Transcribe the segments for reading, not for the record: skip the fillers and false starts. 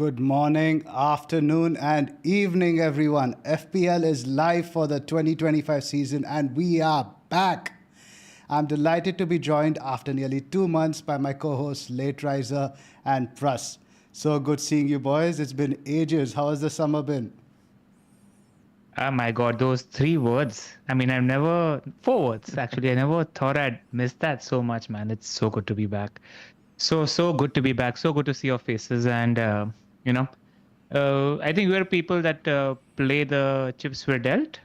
Good morning, afternoon, and evening, everyone. FPL is live for the 2025 season, and we are back. I'm delighted to be joined after nearly 2 months by my co-hosts, Late Riser and Prus. So good seeing you, boys. It's been ages. How has the summer been? Oh my God, those 3 words. Four words actually. I never thought I'd miss that so much, man. It's so good to be back. So good to be back. So good to see your faces. And, you know, I think we're people that play the chips we're dealt.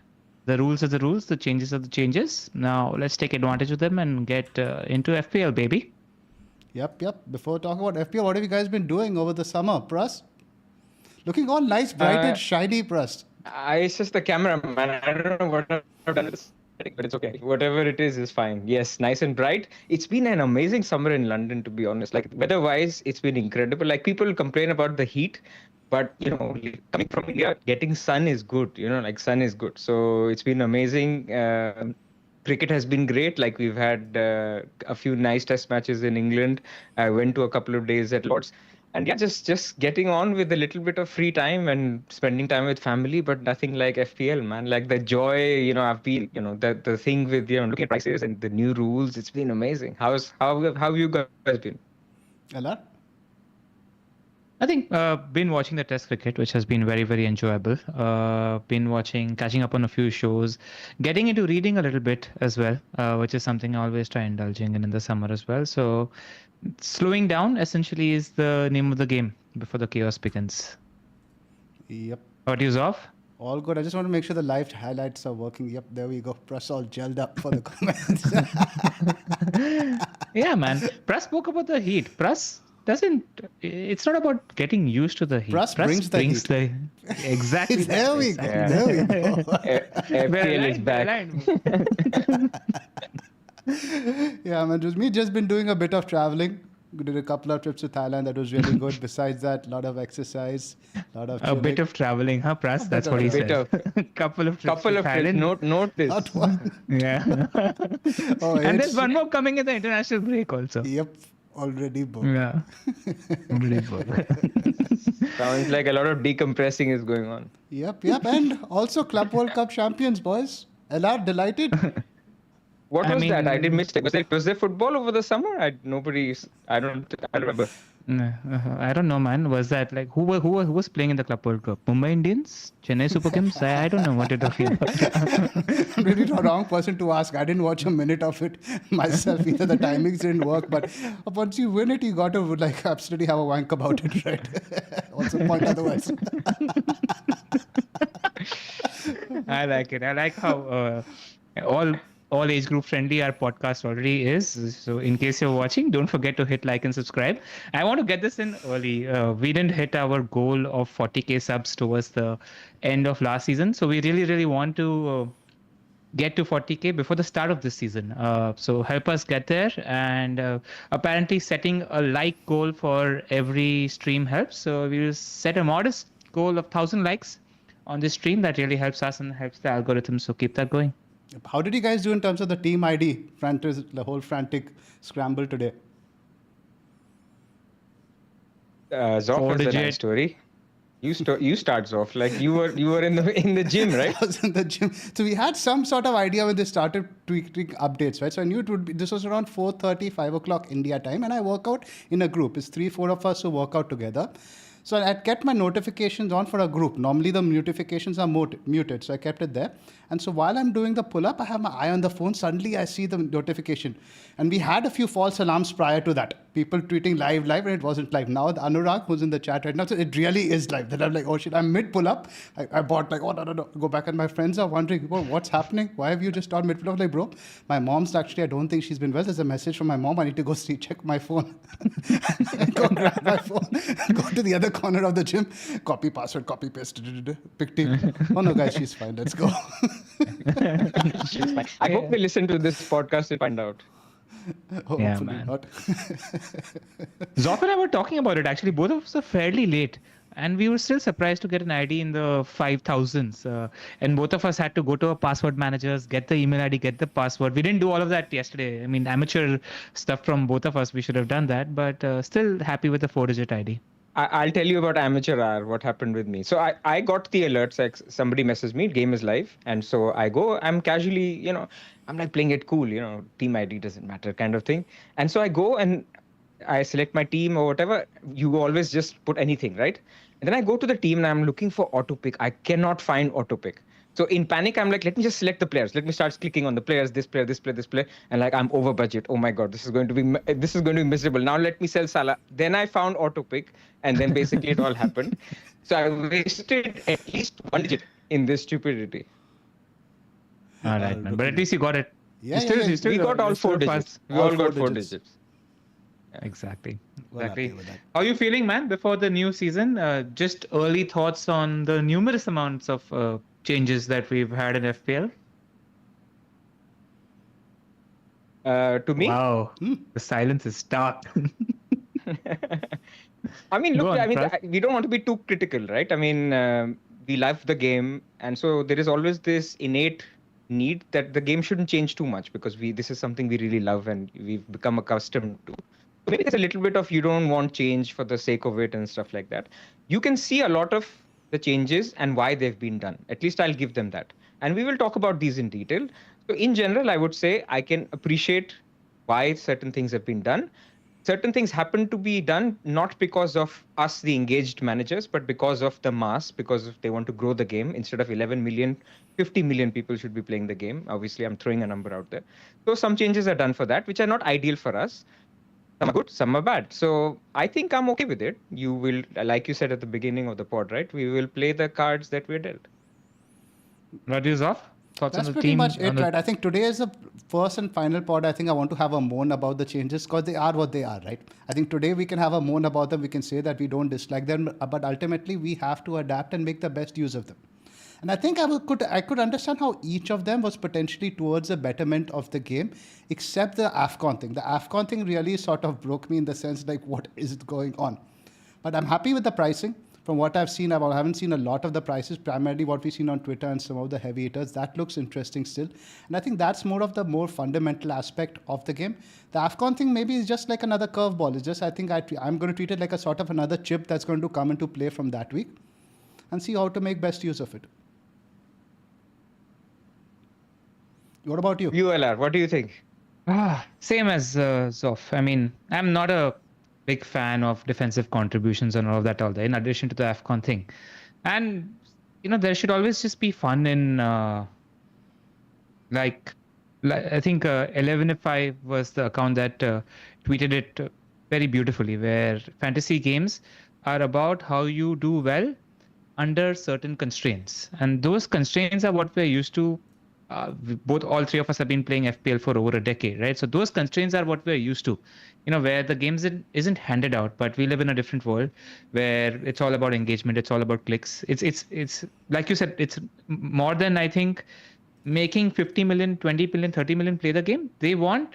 The rules are the rules, the changes are the changes. Now let's take advantage of them and get into FPL, baby. Yep. Before talking about FPL, what have you guys been doing over the summer, Prus? Looking all nice, bright and shiny, Prus. It's just the camera, man. I don't know what I've done this, but it's okay. Whatever it is fine. Yes, nice and bright. It's been an amazing summer in London, to be honest. Like weather-wise, it's been incredible. Like people complain about the heat, but coming from India, getting sun is good. Sun is good. So it's been amazing. Cricket has been great. Like we've had a few nice test matches in England. I went to a couple of days at Lord's. And yeah, just getting on with a little bit of free time and spending time with family, but nothing like FPL, man. Like the joy, I feel, the thing with, looking at prices and the new rules, it's been amazing. How have you guys been? Ella? I think been watching the Test cricket, which has been very, very enjoyable. Catching up on a few shows, getting into reading a little bit as well, which is something I always try indulging in the summer as well. So slowing down essentially is the name of the game before the chaos begins. Yep. What is off? All good. I just want to make sure the live highlights are working. Yep, there we go. Press all gelled up for the comments. Yeah, man. Press spoke about the heat. It's not about getting used to the heat. Press brings the heat. Exactly. There we go. FPL is back. Yeah, man. Just me just been doing a bit of traveling. We did a couple of trips to Thailand. That was really good. Besides that, a lot of exercise, a lot of chilling. A bit of traveling, huh, Pras? That's what he said. Couple of trips. Note this. Not one. Yeah. And there's one more coming in the international break also. Yep. Already booked. Yeah. Already booked. Sounds like a lot of decompressing is going on. Yep. And also Club World Cup champions, boys. LR, delighted? What was that? I did miss it. Was there football over the summer? I don't remember. I don't know, man. Was that like who was playing in the Club World Cup? Mumbai Indians, Chennai Super Kings? I don't know what you're talking about. I'm really the wrong person to ask. I didn't watch a minute of it myself either. The timings didn't work, but once you win it, you got to absolutely have a wank about it, right? What's the point otherwise? I like it. I like how all age group friendly our podcast already is. So in case you're watching, don't forget to hit like and subscribe. I want to get this in early. We didn't hit our goal of 40k subs towards the end of last season. So we really want to get to 40k before the start of this season. So help us get there. And apparently setting a like goal for every stream helps. So we will set a modest goal of 1,000 likes on this stream. That really helps us and helps the algorithm. So keep that going. How did you guys do in terms of the team ID? The whole frantic scramble today. Zoff is a nice story. You start Zoff. Like you were in the gym, right? I was in the gym. So we had some sort of idea when they started tweaking updates, right? So I knew it would be. This was around 4:30, 5 o'clock India time, and I work out in a group. It's 3-4 of us who work out together. So I kept my notifications on for a group. Normally the notifications are muted, so I kept it there. And so while I'm doing the pull-up, I have my eye on the phone. Suddenly I see the notification. And we had a few false alarms prior to that. People tweeting live, and it wasn't live. Now the Anurag, who's in the chat right now, so it really is live. Then I'm like, oh shit, I'm mid pull-up. I bought like, oh no. Go back, and my friends are wondering, well, what's happening? Why have you just done mid pull-up? Like, bro, my mom's actually, I don't think she's been well. There's a message from my mom. I need to go check my phone. Go grab my phone. Go to the other corner of the gym. Copy password, copy paste. Pick team. Oh no, guys, she's fine. Let's go. She's fine. I hope they listen to this podcast to find out. Yeah, man. Zoff and I were talking about it. Actually, both of us are fairly late. And we were still surprised to get an ID in the 5,000s. And both of us had to go to our password managers, get the email ID, get the password. We didn't do all of that yesterday. Amateur stuff from both of us, we should have done that. But still happy with the 4-digit ID. I'll tell you about amateur hour, what happened with me. So I got the alerts, like somebody messages me, game is live. And so I go, I'm casually, I'm like playing it cool, team ID doesn't matter kind of thing. And so I go and I select my team or whatever. You always just put anything, right? And then I go to the team and I'm looking for auto pick. I cannot find auto pick. So in panic, I'm like, let me just select the players. Let me start clicking on the players, this player, this player, this player, and like I'm over budget. Oh my god, this is going to be miserable. Now let me sell Salah. Then I found auto pick, and then basically it all happened. So I wasted at least 1 digit in this stupidity. All right, man. But at least you got it. Yeah, We got all 4 digits. We all got 4 digits. Exactly. Well happy with that. How are you feeling, man, before the new season? Just early thoughts on the numerous amounts of changes that we've had in FPL? To me? Wow. The silence is stark. I mean, look, Go on, we don't want to be too critical, right? I mean, we love the game. And so there is always this innate need that the game shouldn't change too much because this is something we really love and we've become accustomed to. Maybe there's a little bit of you don't want change for the sake of it and stuff like that. You can see a lot of the changes and why they've been done. At least I'll give them that. And we will talk about these in detail. So in general, I would say I can appreciate why certain things have been done. Certain things happen to be done not because of us, the engaged managers, but because of the mass, because they want to grow the game. Instead of 11 million, 50 million people should be playing the game. Obviously, I'm throwing a number out there. So some changes are done for that, which are not ideal for us. Some are good, some are bad. So I think I'm okay with it. You will, like you said at the beginning of the pod, right? We will play the cards that we're dealt. Radius off? Thoughts That's on the pretty team? much it, right? I think today is the first and final pod. I think I want to have a moan about the changes because they are what they are, right? I think today we can have a moan about them. We can say that we don't dislike them, but ultimately we have to adapt and make the best use of them. And I think I could understand how each of them was potentially towards the betterment of the game, except the AFCON thing. The AFCON thing really sort of broke me in the sense like, what is going on? But I'm happy with the pricing. From what I've seen, I haven't seen a lot of the prices, primarily what we've seen on Twitter and some of the heavy hitters. That looks interesting still. And I think that's more of the more fundamental aspect of the game. The AFCON thing maybe is just like another curveball. It's just, I think I'm going to treat it like a sort of another chip that's going to come into play from that week and see how to make best use of it. What about you? ULR, what do you think? Same as Zoff. I mean, I'm not a big fan of defensive contributions and all of that all day, in addition to the AFCON thing. And, there should always just be fun in, I think 11if5 was the account that tweeted it very beautifully, where fantasy games are about how you do well under certain constraints. And those constraints are what we're used to. All three of us have been playing FPL for over a decade, right? So those constraints are what we're used to, where the game isn't handed out, but we live in a different world where it's all about engagement. It's all about clicks. It's like you said, it's more than, I think, making 50 million, 20 million, 30 million play the game. They want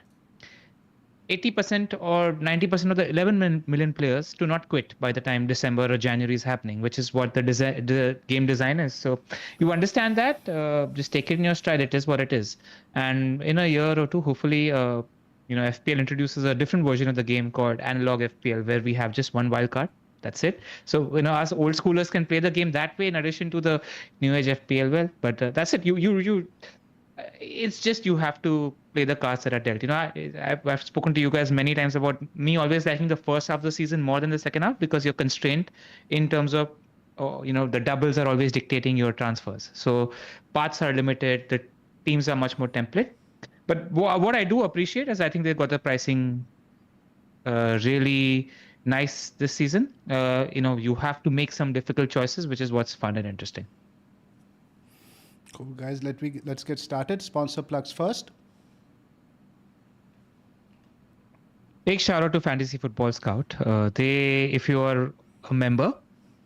80% or 90% of the 11 million players to not quit by the time December or January is happening, which is what the game design is. So you understand that, just take it in your stride. It is what it is. And in a year or two, hopefully, FPL introduces a different version of the game called Analog FPL, where we have just one wildcard. That's it. So, us old schoolers can play the game that way in addition to the new age FPL. Well, but that's it. It's just you have to play the cards that are dealt. I've spoken to you guys many times about me always liking the first half of the season more than the second half because you're constrained in terms of, the doubles are always dictating your transfers. So paths are limited. The teams are much more template. But what I do appreciate is I think they've got the pricing really nice this season. You have to make some difficult choices, which is what's fun and interesting. Cool, guys. Let's get started. Sponsor plugs first. Big shout out to Fantasy Football Scout. If you are a member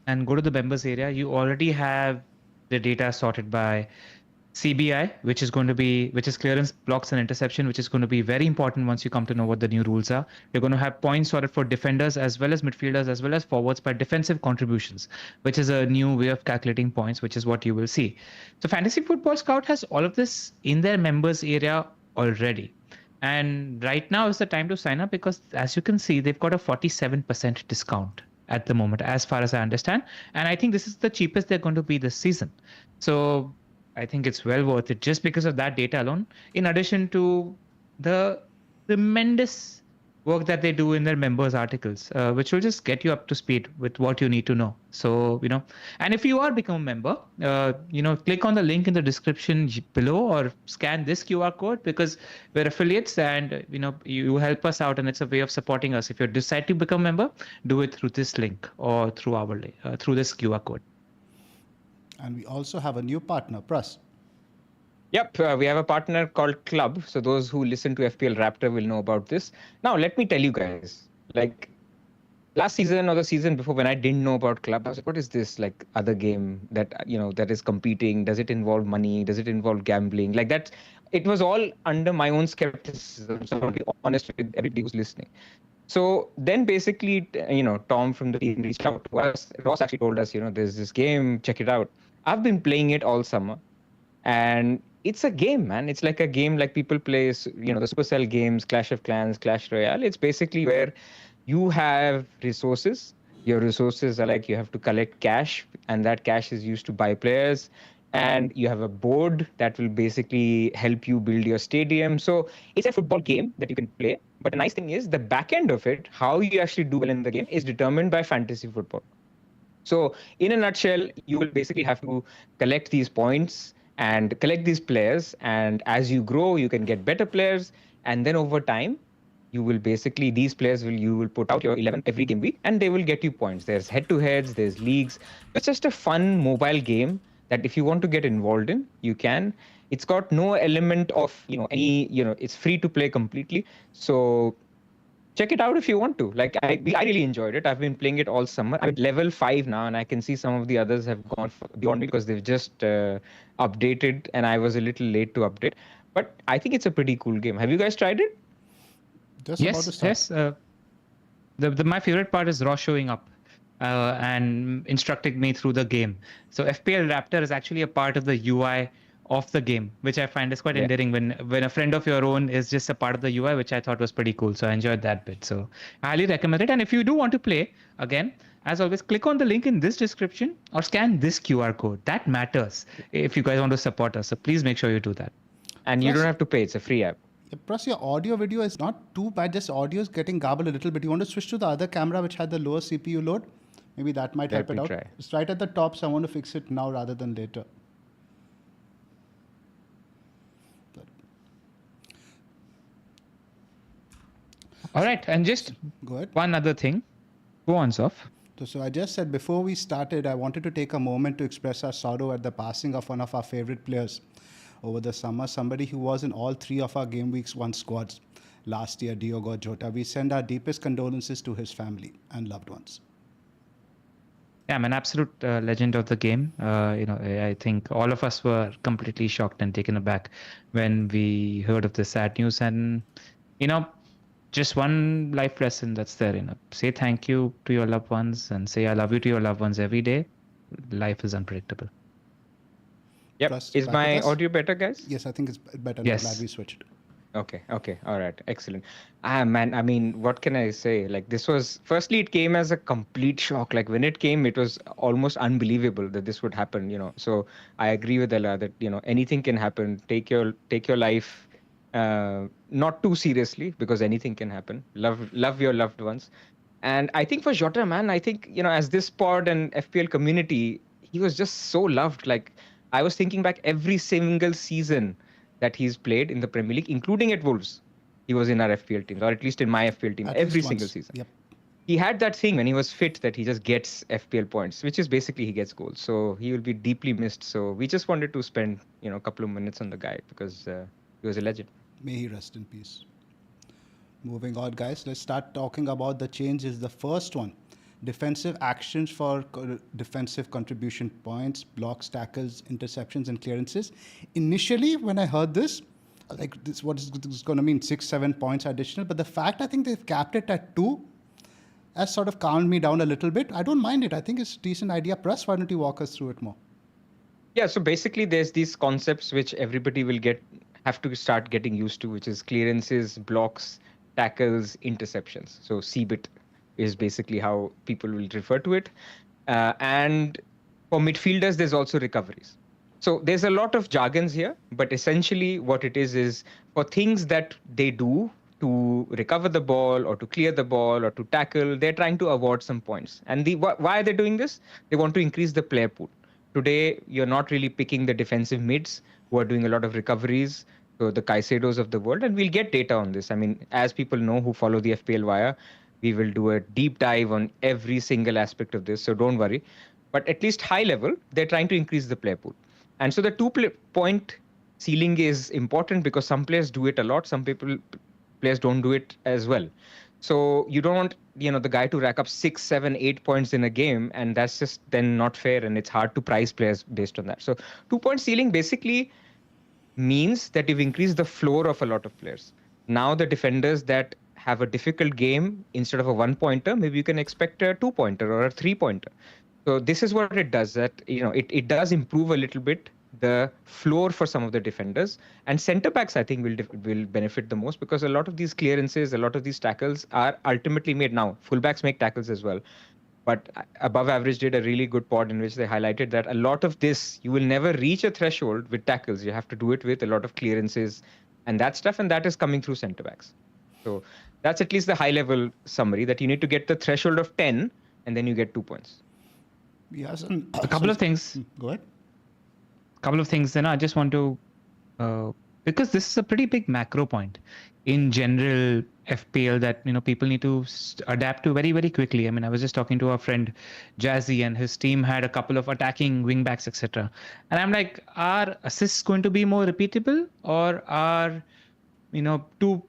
and go to the members area, you already have the data sorted by CBI, which is clearance, blocks, and interception, which is going to be very important once you come to know what the new rules are. You're going to have points sorted for defenders as well as midfielders as well as forwards by defensive contributions, which is a new way of calculating points, which is what you will see. So Fantasy Football Scout has all of this in their members area already. And right now is the time to sign up because, as you can see, they've got a 47% discount at the moment, as far as I understand. And I think this is the cheapest they're going to be this season. So I think it's well worth it just because of that data alone, in addition to the tremendous work that they do in their members articles, which will just get you up to speed with what you need to know. So, and if you are become a member, click on the link in the description below or scan this QR code, because we're affiliates and, you help us out and it's a way of supporting us. If you decide to become a member, do it through this link or through through this QR code. And we also have a new partner, Pras. Yep, we have a partner called Club. So those who listen to FPL Raptor will know about this. Now, let me tell you guys, like last season or the season before, when I didn't know about Club, I was like, what is this like other game that, that is competing? Does it involve money? Does it involve gambling? Like that, it was all under my own skepticism. So I'll be honest with everybody who's listening. So then basically, Tom from the team reached out to us. Ross actually told us, there's this game, check it out. I've been playing it all summer. And it's a game, man. It's like a game like people play, the Supercell games, Clash of Clans, Clash Royale. It's basically where you have resources. Your resources are like you have to collect cash, and that cash is used to buy players. And you have a board that will basically help you build your stadium. So it's a football game that you can play. But the nice thing is the back end of it, how you actually do well in the game, is determined by fantasy football. So in a nutshell, you will basically have to collect these points and collect these players. And as you grow, you can get better players. And then over time, you will basically, these players you will put out your 11 every game week and they will get you points. There's head-to-heads, there's leagues. It's just a fun mobile game that if you want to get involved in, you can. It's got no element of, it's free to play completely. So check it out if you want to. Like I really enjoyed it. I've been playing it all summer. I'm at level 5 now, and I can see some of the others have gone beyond me because they've just updated, and I was a little late to update. But I think it's a pretty cool game. Have you guys tried it? Yes. My favorite part is Ross showing up and instructing me through the game. So FPL Raptor is actually a part of the UI of the game, which I find is quite endearing when a friend of your own is just a part of the UI, which I thought was pretty cool. So I enjoyed that bit. So I highly recommend it. And if you do want to play, again, as always, click on the link in this description or scan this QR code. That matters if you guys want to support us. So please make sure you do that. And you don't have to pay. It's a free app. Plus, your audio video is not too bad. Just audio is getting garbled a little bit. You want to switch to the other camera, which had the lower CPU load? Maybe that might help it out. Try. It's right at the top, so I want to fix it now rather than later. All right, and just Go ahead. one other thing. Go on, Sof. So I just said before we started, I wanted to take a moment to express our sorrow at the passing of one of our favorite players over the summer, somebody who was in all 3 of our Game Weeks 1 squads last year, Diogo Jota. We send our deepest condolences to his family and loved ones. Yeah, I'm an absolute legend of the game. I think all of us were completely shocked and taken aback when we heard of the sad news. And, just one life lesson that's there, say thank you to your loved ones and say I love you to your loved ones every day. Life is unpredictable. Yep. Plus, is my audio better, guys? Yes, I think it's better. Yes. I'm glad we switched. Okay. All right. Excellent. Man, I mean, what can I say? Like this was, firstly, it came as a complete shock. Like when it came, it was almost unbelievable that this would happen, So I agree with Ella that, anything can happen. Take your life not too seriously because anything can happen. Love your loved ones. And I think for Jota, man, I think, as this pod and FPL community, he was just so loved. Like I was thinking back every single season that he's played in the Premier League, including at Wolves, he was in our FPL team, or at least in my FPL team, every single season. Yep. He had that thing when he was fit that he just gets FPL points, which is basically he gets goals. So he will be deeply missed. So we just wanted to spend, a couple of minutes on the guy because he was a legend. May he rest in peace. Moving on, guys, let's start talking about the changes. The first one, defensive actions for defensive contribution points, blocks, tackles, interceptions, and clearances. Initially, when I heard this, like this, what is this going to mean? 6-7 points additional. But the fact I think they've capped it at 2 has sort of calmed me down a little bit. I don't mind it. I think it's a decent idea. Press, why don't you walk us through it more? Yeah, so basically there's these concepts which everybody will have to start getting used to, which is clearances, blocks, tackles, interceptions. So CBIT. is basically how people will refer to it. And for midfielders, there's also recoveries. So there's a lot of jargons here, but essentially what it is for things that they do to recover the ball or to clear the ball or to tackle, they're trying to award some points. And why are they doing this? They want to increase the player pool. Today, you're not really picking the defensive mids who are doing a lot of recoveries, so the Caicedos of the world, and we'll get data on this. I mean, as people know who follow the FPL Wire, we will do a deep dive on every single aspect of this, so don't worry. But at least high level, they're trying to increase the player pool. And so the 2-point ceiling is important because some players do it a lot, some players don't do it as well. So you don't want, the guy to rack up 6, 7, 8 points in a game, and that's just then not fair, and it's hard to price players based on that. So 2-point ceiling basically means that you've increased the floor of a lot of players. Now the defenders that have a difficult game, instead of a 1-pointer, maybe you can expect a 2-pointer or a 3-pointer. So this is what it does, that it does improve a little bit the floor for some of the defenders, and centre backs I think will benefit the most, because a lot of these clearances, a lot of these tackles are ultimately made. Now fullbacks make tackles as well, but Above Average did a really good pod in which they highlighted that a lot of this, you will never reach a threshold with tackles. You have to do it with a lot of clearances and that stuff, and that is coming through centre backs. So that's at least the high level summary, that you need to get the threshold of 10 and then you get 2 points. Yes, a couple of things. Go ahead. Couple of things. Then I just want to, because this is a pretty big macro point in general FPL that people need to adapt to very, very quickly. I mean, I was just talking to our friend Jazzy, and his team had a couple of attacking wingbacks, etc. And I'm like, are assists going to be more repeatable, or are two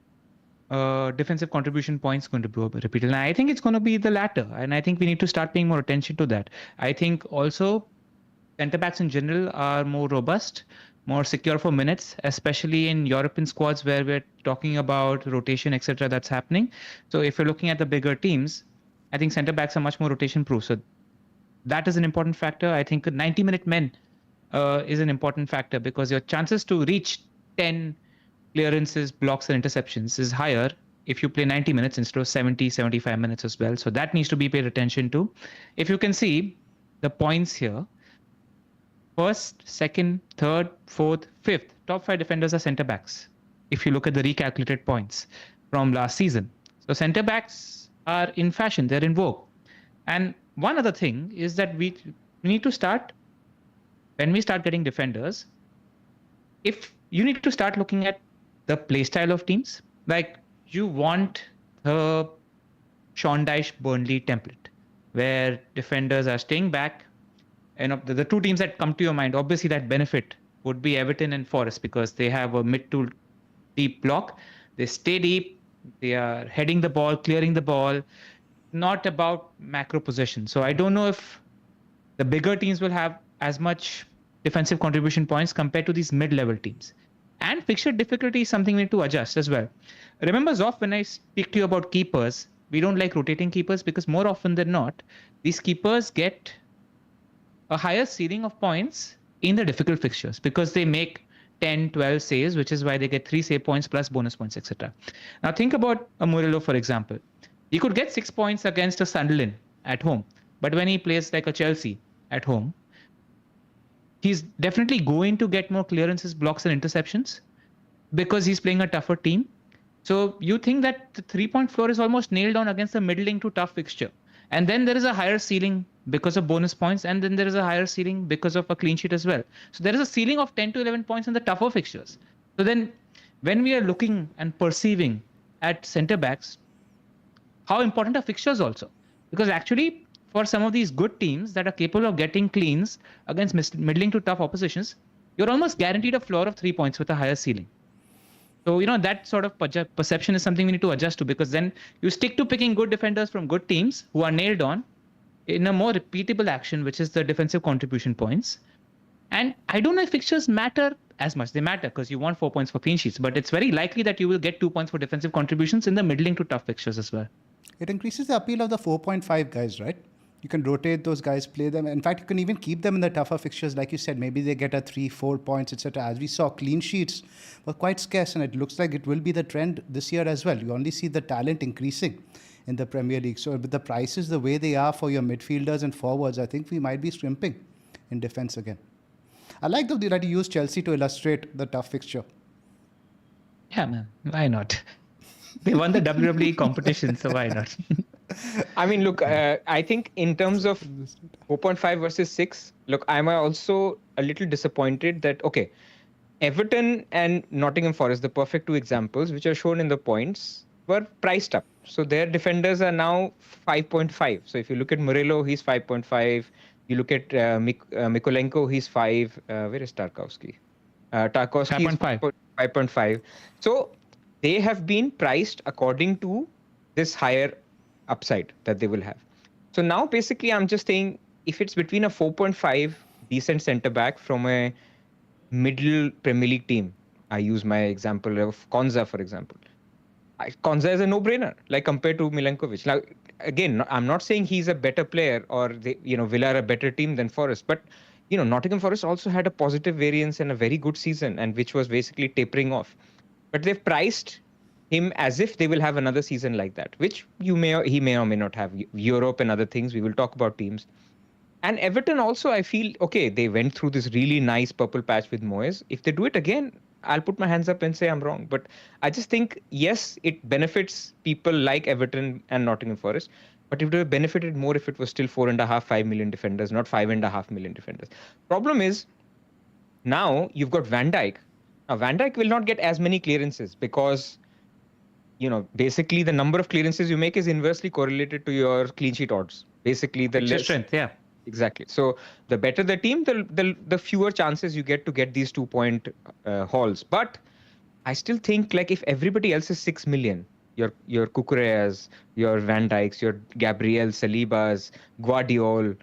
defensive contribution points going to be repeated? And I think it's going to be the latter, and I think we need to start paying more attention to that. I think also centre backs in general are more robust, more secure for minutes, especially in European squads where we're talking about rotation, etc. that's happening. So if you're looking at the bigger teams, I think centre backs are much more rotation proof. So that is an important factor. I think 90-minute men is an important factor, because your chances to reach 10 clearances, blocks, and interceptions is higher if you play 90 minutes instead of 70, 75 minutes as well. So that needs to be paid attention to. If you can see the points here, first, second, third, fourth, fifth, top 5 defenders are centre backs, if you look at the recalculated points from last season. So centre backs are in fashion, they're in vogue. And one other thing is that we need to start, when we start getting defenders, if you need to start looking at the play style of teams. Like, you want the Sean Dyche Burnley template, where defenders are staying back. The two teams that come to your mind, obviously that benefit would be Everton and Forest, because they have a mid to deep block. They stay deep, they are heading the ball, clearing the ball, not about macro possession. So I don't know if the bigger teams will have as much defensive contribution points compared to these mid-level teams. And fixture difficulty is something we need to adjust as well. Remember, Zoff, when I speak to you about keepers, we don't like rotating keepers, because more often than not, these keepers get a higher ceiling of points in the difficult fixtures, because they make 10, 12 saves, which is why they get 3 save points plus bonus points, etc. Now think about a Murillo, for example. He could get 6 points against a Sunderland at home, but when he plays like a Chelsea at home, he's definitely going to get more clearances, blocks, and interceptions, because he's playing a tougher team. So you think that the 3-point floor is almost nailed on against a middling to tough fixture. And then there is a higher ceiling because of bonus points, and then there is a higher ceiling because of a clean sheet as well. So there is a ceiling of 10 to 11 points in the tougher fixtures. So then when we are looking and perceiving at centre backs, how important are fixtures also? Because actually, for some of these good teams that are capable of getting cleans against middling to tough oppositions, you're almost guaranteed a floor of 3 points with a higher ceiling. So, that sort of perception is something we need to adjust to, because then you stick to picking good defenders from good teams who are nailed on in a more repeatable action, which is the defensive contribution points. And I don't know if fixtures matter as much. They matter because you want 4 points for clean sheets, but it's very likely that you will get 2 points for defensive contributions in the middling to tough fixtures as well. It increases the appeal of the 4.5 guys, right? You can rotate those guys, play them. In fact, you can even keep them in the tougher fixtures. Like you said, maybe they get a 3-4 points, etc. As we saw, clean sheets were quite scarce, and it looks like it will be the trend this year as well. You only see the talent increasing in the Premier League. So with the prices the way they are for your midfielders and forwards, I think we might be scrimping in defense again. I like that you use Chelsea to illustrate the tough fixture. Yeah, man. Why not? They won the WWE competition, so why not? I mean, look, I think in terms of 4.5 versus 6, look, I'm also a little disappointed that, okay, Everton and Nottingham Forest, the perfect two examples, which are shown in the points, were priced up. So their defenders are now 5.5. So if you look at Murillo, he's 5.5. You look at Mikolenko, he's 5. Where is Tarkowski? Tarkowski is 5.5. So they have been priced according to this higher upside that they will have. So now basically I'm just saying if it's between a 4.5 decent centre back from a middle Premier League team, I use my example of Konza, for example. Konza is a no-brainer, like compared to Milenkovic. Now, again, I'm not saying he's a better player or Villa are a better team than Forest, but Nottingham Forest also had a positive variance and a very good season, and which was basically tapering off. But they've priced him as if they will have another season like that, which he may or may not have. Europe and other things, we will talk about teams. And Everton also, I feel, okay, they went through this really nice purple patch with Moyes. If they do it again, I'll put my hands up and say I'm wrong. But I just think, yes, it benefits people like Everton and Nottingham Forest. But it would have benefited more if it was still 4.5, 5 million defenders, not 5.5 million defenders. Problem is, now you've got Van Dijk. Now, Van Dijk will not get as many clearances because, basically the number of clearances you make is inversely correlated to your clean sheet odds. Basically, the less strength, yeah. Exactly. So the better the team, the fewer chances you get to get these 2-point hauls. But I still think, like, if everybody else is 6 million, your Cucureas, your Van Dijks, your Gabriel Salibas, Guardiol,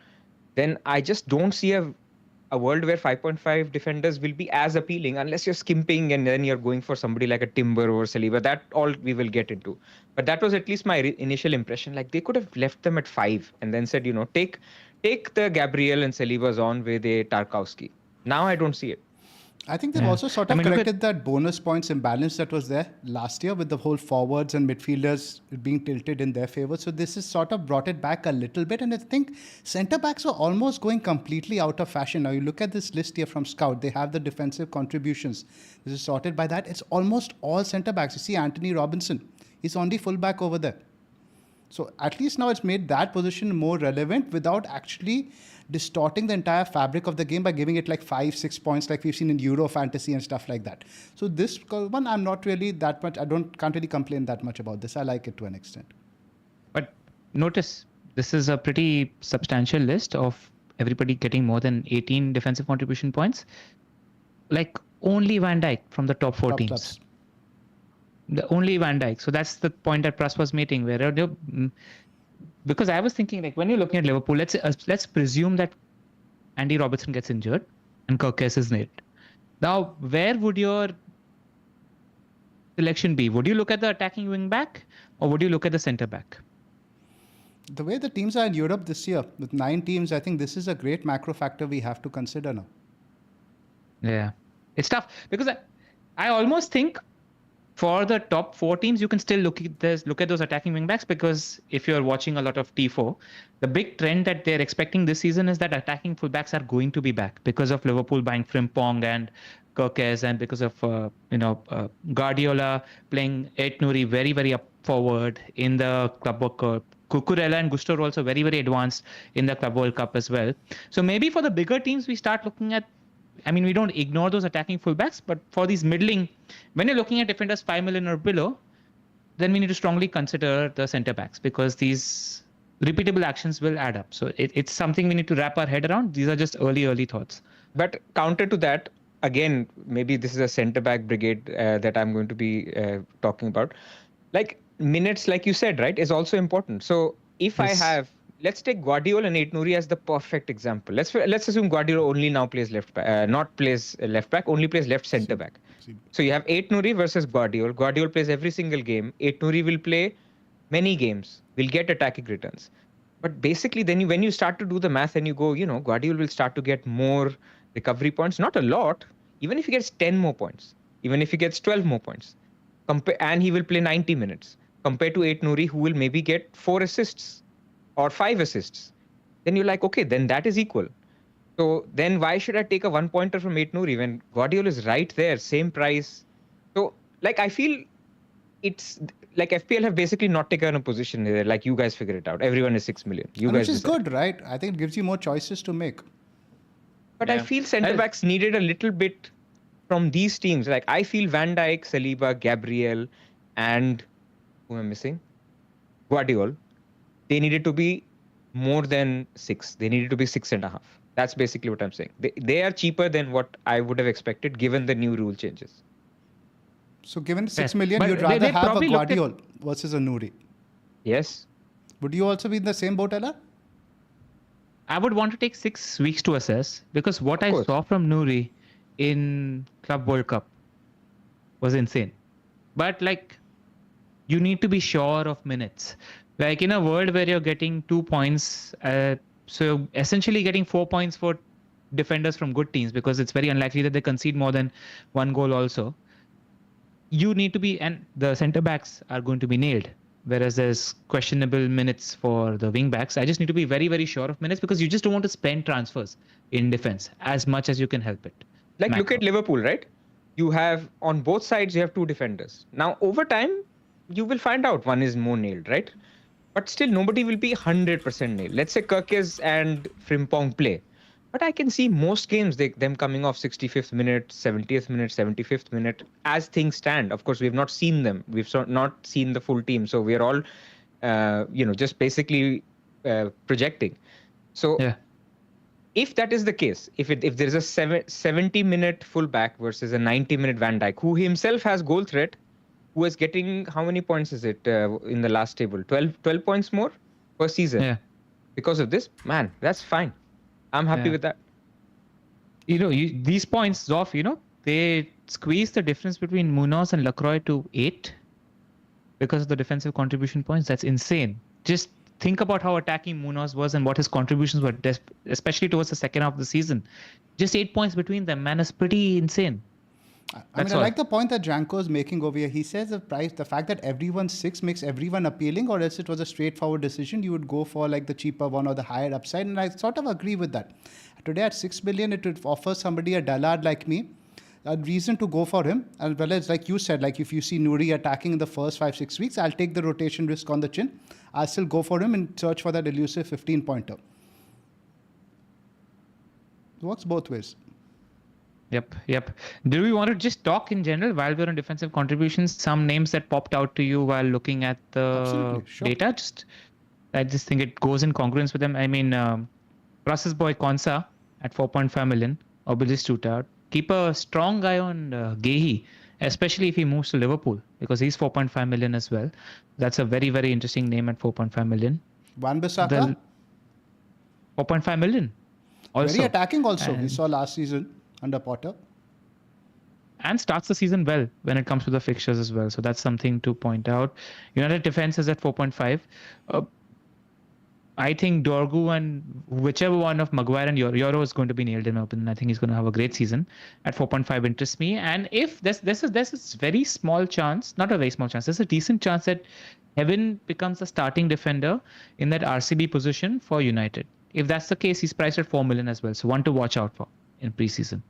then I just don't see a world where 5.5 defenders will be as appealing unless you're skimping and then you're going for somebody like a Timber or Saliba. That all we will get into. But that was at least my initial impression. Like, they could have left them at 5 and then said, take the Gabriel and Salivas on with a Tarkowski. Now I don't see it. I think they've also sort of corrected that bonus points imbalance that was there last year with the whole forwards and midfielders being tilted in their favor. So this has sort of brought it back a little bit. And I think centre backs are almost going completely out of fashion. Now you look at this list here from Scout, they have the defensive contributions. This is sorted by that. It's almost all centre backs. You see Anthony Robinson, he's only fullback over there. So at least now it's made that position more relevant without actually distorting the entire fabric of the game by giving it like 5-6 points like we've seen in Euro Fantasy and stuff like that. So this one, I'm not really that much, can't really complain that much about this. I like it to an extent. But notice, this is a pretty substantial list of everybody getting more than 18 defensive contribution points. Like only Van Dijk from the top 4 teams. Clubs. The only Van Dijk. So that's the point that Pras was making, where because I was thinking, like, when you're looking at Liverpool, let's presume that Andy Robertson gets injured and Kirkes is nailed. Now, where would your selection be? Would you look at the attacking wing back or would you look at the centre back? The way the teams are in Europe this year, with 9 teams, I think this is a great macro factor we have to consider now. Yeah, it's tough because I almost think for the top 4 teams, you can still look at those attacking wing backs, because if you're watching a lot of T4, the big trend that they're expecting this season is that attacking fullbacks are going to be back because of Liverpool buying Frimpong and Kirkes, and because of Guardiola playing Ait Nouri very, very up forward in the Club World Cup. Cucurella and Gusto are also very, very advanced in the Club World Cup as well. So maybe for the bigger teams, we start looking at, we don't ignore those attacking fullbacks, but for these middling, when you're looking at defenders 5 million or below, then we need to strongly consider the centre backs, because these repeatable actions will add up. So it's something we need to wrap our head around. These are just early thoughts. But counter to that, again, maybe this is a centre back brigade that I'm going to be talking about. Like minutes, like you said, right, is also important. So if yes. Let's take Guardiola and Ait Nouri as the perfect example. Let's assume Guardiola only now plays left back, not plays left back, only plays left centre back. So you have Ait Nouri versus Guardiola. Guardiola plays every single game. Ait Nouri will play many games, will get attacking returns. But basically, then when you start to do the math and you go, Guardiola will start to get more recovery points, not a lot. Even if he gets 10 more points, even if he gets 12 more points, and he will play 90 minutes. compared to 8 Nouri, who will maybe get 4 assists or 5 assists. Then you're like, okay, then that is equal. So then why should I take a 1-pointer from 8 Nouri when Guardiola is right there, same price? So like I feel it's like FPL have basically not taken a position there. Like you guys figure it out. Everyone is 6 million. You And guys which is decide. good, right? I think it gives you more choices to make. But I feel centre backs needed a little bit from these teams. Like I feel Van Dijk, Saliba, Gabriel, and who am I missing? Guardiola. They needed to be more than 6. They needed to be 6.5. That's basically what I'm saying. They are cheaper than what I would have expected given the new rule changes. So given 6 Yes. million, But you'd rather they have a probably looked at- Guardiola versus a Nouri. Yes. Would you also be in the same boat, Ella? I would want to take 6 weeks to assess because what Of I course. saw from Nouri in Club World Cup was insane. But like, you need to be sure of minutes. Like in a world where you're getting 2 points, so you're essentially getting 4 points for defenders from good teams because it's very unlikely that they concede more than 1 goal also. You need to be, and the centre backs are going to be nailed. Whereas there's questionable minutes for the wing backs. I just need to be very, very sure of minutes because you just don't want to spend transfers in defense as much as you can help it. Like look Macro. at Liverpool, right? You have on both sides you have 2 defenders. Now over time you will find out one is more nailed, right? But still nobody will be 100% nailed. Let's say Kirkes and Frimpong play. But I can see most games them coming off 65th minute, 70th minute, 75th minute as things stand. Of course, we've not seen them. We've not seen the full team. So we are all, just basically projecting. So Yeah. if that is the case, if there's a 70-minute fullback versus a 90-minute Van Dijk, who himself has goal threat, who is getting, how many points is it in the last table? 12 points more per season. Yeah. Because of this, man, that's fine. I'm happy Yeah. with that. These points, Zoff, they squeeze the difference between Munoz and Lacroix to 8 because of the defensive contribution points. That's insane. Just think about how attacking Munoz was and what his contributions were, especially towards the second half of the season. Just 8 points between them, man, is pretty insane. I like the point that Janko is making over here. He says the fact that everyone's 6 makes everyone appealing, or else it was a straightforward decision. You would go for like the cheaper one or the higher upside, and I sort of agree with that. Today at 6 million, it would offer somebody a dullard like me a reason to go for him, as well as like you said, like if you see Nouri attacking in the first 5-6 weeks, I'll take the rotation risk on the chin. I'll still go for him and search for that elusive 15-pointer. It works both ways. Yep. Do we want to just talk in general while we're on defensive contributions? Some names that popped out to you while looking at the Absolutely, sure. data? I just think it goes in congruence with them. I mean, process boy Konsa at 4.5 million, obviously Jota. Keep a strong guy on Gehi, especially if he moves to Liverpool, because he's 4.5 million as well. That's a very, very interesting name at 4.5 million. Wan-Bissaka, 4.5 million. Also. very attacking also. We And- saw last season under Potter. And starts the season well when it comes to the fixtures as well. So that's something to point out. United defense is at 4.5. I think Dorgu and whichever one of Maguire and Euro is going to be nailed in my opinion. I think he's going to have a great season. At 4.5 interests me. And if there's a very small chance, not a very small chance, there's a decent chance that Heaven becomes a starting defender in that RCB position for United. If that's the case, he's priced at 4 million as well. So one to watch out for in preseason.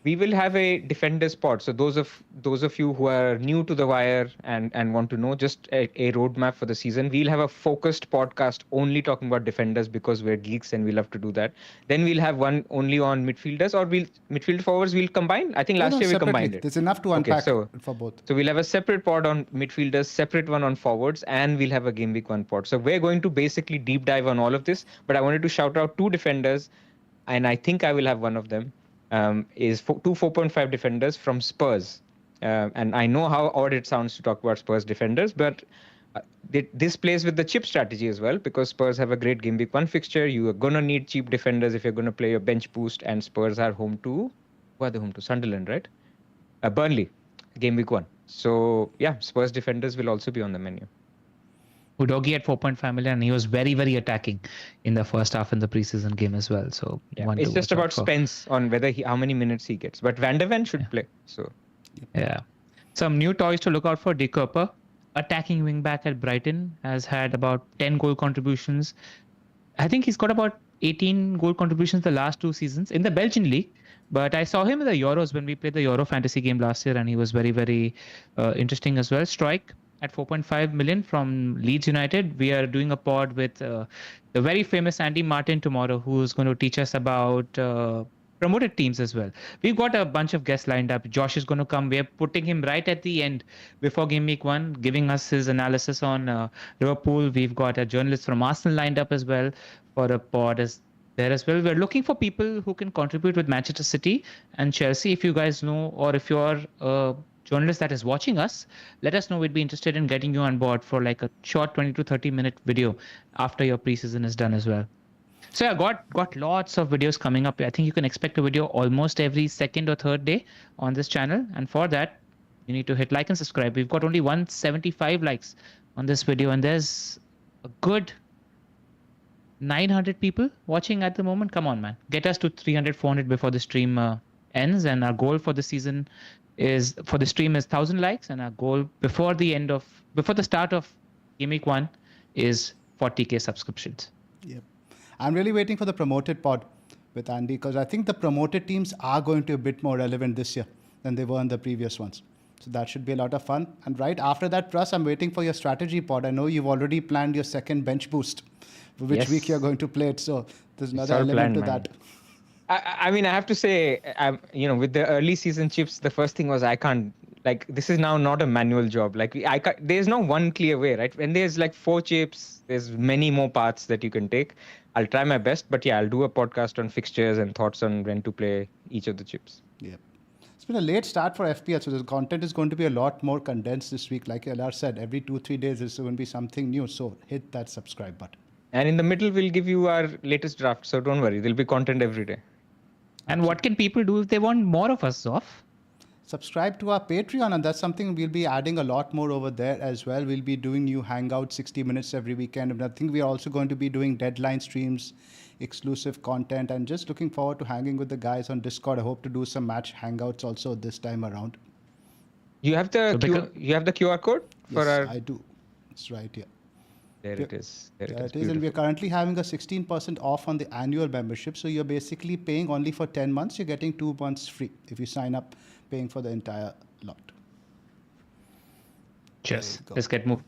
We will have a defender spot. So those of you who are new to the wire and want to know just a roadmap for the season, we'll have a focused podcast only talking about defenders because we're geeks and we love to do that. Then we'll have one only on midfielders, or midfield forwards we'll combine. I think last year we combined it. There's enough to unpack for both. So we'll have a separate pod on midfielders, separate one on forwards, and we'll have a game week 1 pod. So we're going to basically deep dive on all of this. But I wanted to shout out 2 defenders, and I think I will have one of them. Is 2 4.5 defenders from Spurs. And I know how odd it sounds to talk about Spurs defenders, but this plays with the chip strategy as well, because Spurs have a great game week 1 fixture. You are going to need cheap defenders if you're going to play a bench boost, and Spurs are home to, who are they home to? Sunderland, right? Burnley, game week 1. So yeah, Spurs defenders will also be on the menu. Udogi at 4.5 million, and he was very, very attacking in the first half in the preseason game as well. So yeah, it's just about Spence on whether how many minutes he gets. But Van de Ven should play. So yeah, some new toys to look out for. De Cooper attacking wing back at Brighton, has had about 10 goal contributions. I think he's got about 18 goal contributions the last 2 seasons in the Belgian league. But I saw him in the Euros when we played the Euro fantasy game last year, and he was very, very interesting as well. Strike at 4.5 million from Leeds United. We are doing a pod with the very famous Andy Martin tomorrow, who's going to teach us about promoted teams as well. We've got a bunch of guests lined up. Josh is going to come. We're putting him right at the end before game week 1, giving us his analysis on Liverpool. We've got a journalist from Arsenal lined up as well for a pod there as well. We're looking for people who can contribute with Manchester City and Chelsea. If you guys know, or if you're a journalist that is watching us, let us know. We'd be interested in getting you on board for like a short 20 to 30-minute video after your preseason is done as well. So yeah, got lots of videos coming up. I think you can expect a video almost every second or third day on this channel. And for that, you need to hit like and subscribe. We've got only 175 likes on this video, and there's a good 900 people watching at the moment. Come on, man. Get us to 300, 400 before the stream ends. And our goal for the stream is 1,000 likes. And our goal before the start of Game Week 1 is 40k subscriptions. Yep. I'm really waiting for the promoted pod with Andy, because I think the promoted teams are going to be a bit more relevant this year than they were in the previous ones. So that should be a lot of fun. And right after that, Pras, I'm waiting for your strategy pod. I know you've already planned your second bench boost, for which week you're going to play it. So there's another element to that. I mean, I have to say, with the early season chips, the first thing was I can't, like, this is now not a manual job. Like, there's no one clear way, right? When there's like 4 chips, there's many more paths that you can take. I'll try my best, but yeah, I'll do a podcast on fixtures and thoughts on when to play each of the chips. Yep. It's been a late start for FPL, so the content is going to be a lot more condensed this week. Like LR said, every 2-3 days there's going to be something new. So hit that subscribe button. And in the middle, we'll give you our latest draft. So don't worry, there'll be content every day. And what can people do if they want more of us, Zoff? Subscribe to our Patreon, and that's something we'll be adding a lot more over there as well. We'll be doing new Hangouts 60 minutes every weekend. And I think we're also going to be doing deadline streams, exclusive content, and just looking forward to hanging with the guys on Discord. I hope to do some match Hangouts also this time around. You have the QR code for yes, our... I do. It's right here. There it is. There it is. And we're currently having a 16% off on the annual membership. So you're basically paying only for 10 months. You're getting 2 months free if you sign up paying for the entire lot. Cheers. Let's get moved.